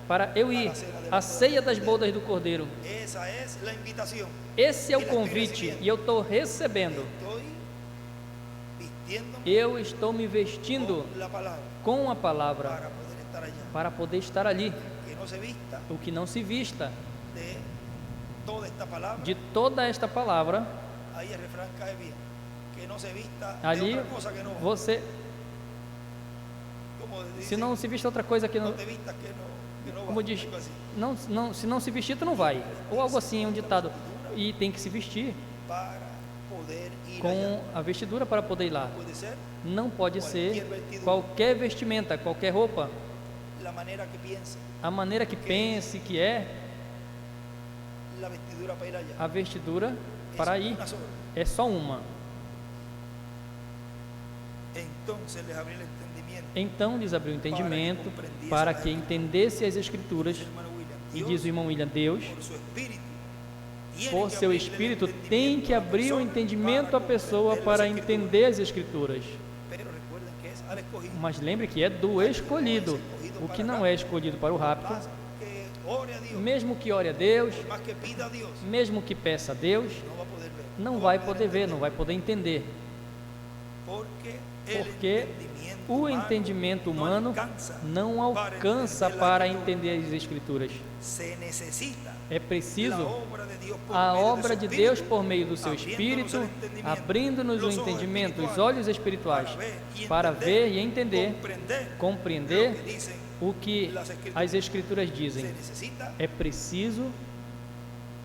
para eu ir à ceia das bodas do Cordeiro. esa es la invitación. Esse é o convite e eu estou recebendo. Estoy vistiéndome Eu estou me vestindo con la palabra com a palavra para poder estar allá. para poder estar ali. Que no se vista O que não se vista de toda esta palabra. de toda esta palavra, Ahí el refrán cae bien. Que no se vista de ali otra cosa que no. você, Como se dicen, não se viste outra coisa que no não, te vistas que no como va, diz, algo así. se não se vestir, tu não vai. Ou algo assim, um ditado. E tem que se vestir Para poder ir allá. com a vestidura para poder ir lá. Puede ser Não pode ser qualquer vestimenta, qualquer roupa, la manera que piense, a maneira que pense que é la vestidura para ir allá. a vestidura para ir. Una sola. É só uma. Entonces les abrí el entendimiento. Então lhes abriu o entendimento para que entendesse as Escrituras. Dice el hermano William, E Dios, diz o irmão William, Deus, por su espíritu, tiene por que seu abrirle el Espírito, entendimiento tem que a la abrir o persona entendimento à pessoa comprender para las Escrituras. entender as Escrituras. Pero recuerden que es al escogido. Mas lembre que é do escolhido. O que não é escolhido para o rápido, Más que ore a Dios, mesmo que ore a Deus, por más que pida a Dios, mesmo que peça a Deus, no va a poder ver. não vai poder ver, não vai poder entender. Porque Porque o entendimento humano não alcança para entender as Escrituras. se necesita É preciso la obra de Dios por a medio de obra su de espíritu, Deus por meio do seu abriendo-nos Espírito, el entendimiento, abrindo-nos o los ojos entendimento, os espirituales, olhos espirituais, para para ver e entender, comprender compreender lo que dicen o que las Escrituras. as Escrituras Se dizem. necesita É preciso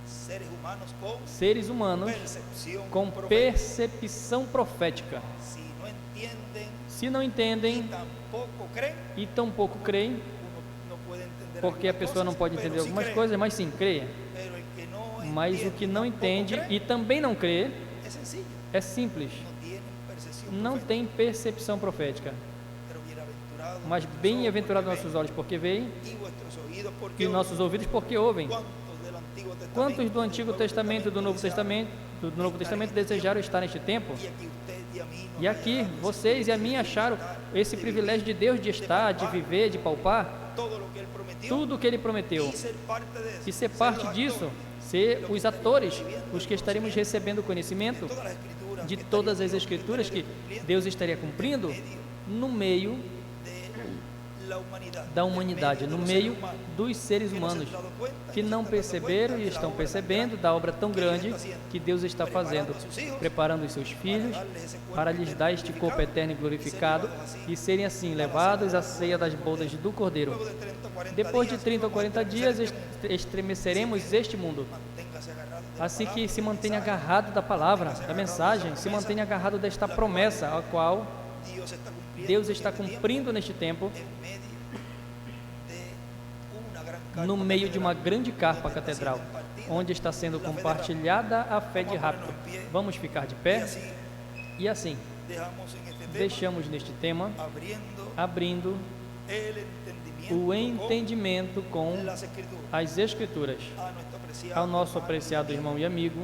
seres humanos con seres humanos percepción com profética. percepção profética. Si no entienden Se não y entendem tampoco creen, e tampouco creem, uno no puede entender porque a algunas pessoa não cosas, pode pero entender sí algumas cree. coisas, mas sim, creia. Pero el que no Mas o entiende que não tampoco entende cree, e também não crê es sencillo, é simples. no tienen percepción Não profética. tem percepção profética. Pero bienaventurado Mas vuestros bem-aventurado ojos nossos olhos porque veem porque ven, y vuestros oídos porque e oyen. nossos ouvidos porque ouvem. Quantos do Antigo Quantos do Antigo Testamento, Testamento e do Novo Testamento, desejaram estar neste tempo? E aqui usted e a mim nos E aqui, ha dado vocês e a mim acharam esse privilégio de Deus de estar, de viver, de palpar todo lo que Él prometió tudo o que Ele prometeu. y ser parte de eso, E ser ser parte los disso, actores ser os atores, os que estaremos recebendo o conhecimento de todas las escrituras de que todas as estaríamos Escrituras que cumpliendo Deus estaria cumprindo no meio de la humanidad, da humanidade, en no medio meio de los seres humanos, dos seres que no se han humanos dado cuenta, que y não están dando perceberam cuenta e de la estão obra percebendo da obra tão que Ele grande está haciendo, que Deus está fazendo, preparando a sus hijos preparando os seus filhos darles ese cuerpo para lhes dar este corpo eterno e glorificado e serem assim levados à ceia das bodas do Cordeiro. Luego de 30 o 40 Depois de días, 30 ou vamos a 40 dias estremecer este mundo. estremeceremos este mundo. Manténgase agarrado de la Assim que palabra, se del mantenha mensaje. agarrado da palavra, da mensagem, se mantenha agarrado desta promessa, a qual Deus está cumprindo neste tempo, no meio de uma grande carpa catedral, onde está sendo compartilhada a fé de rápido. Vamos ficar de pé e assim deixamos neste tema, abrindo o entendimento com as Escrituras ao nosso apreciado irmão e amigo,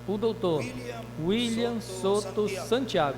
o doutor William Soto Santiago.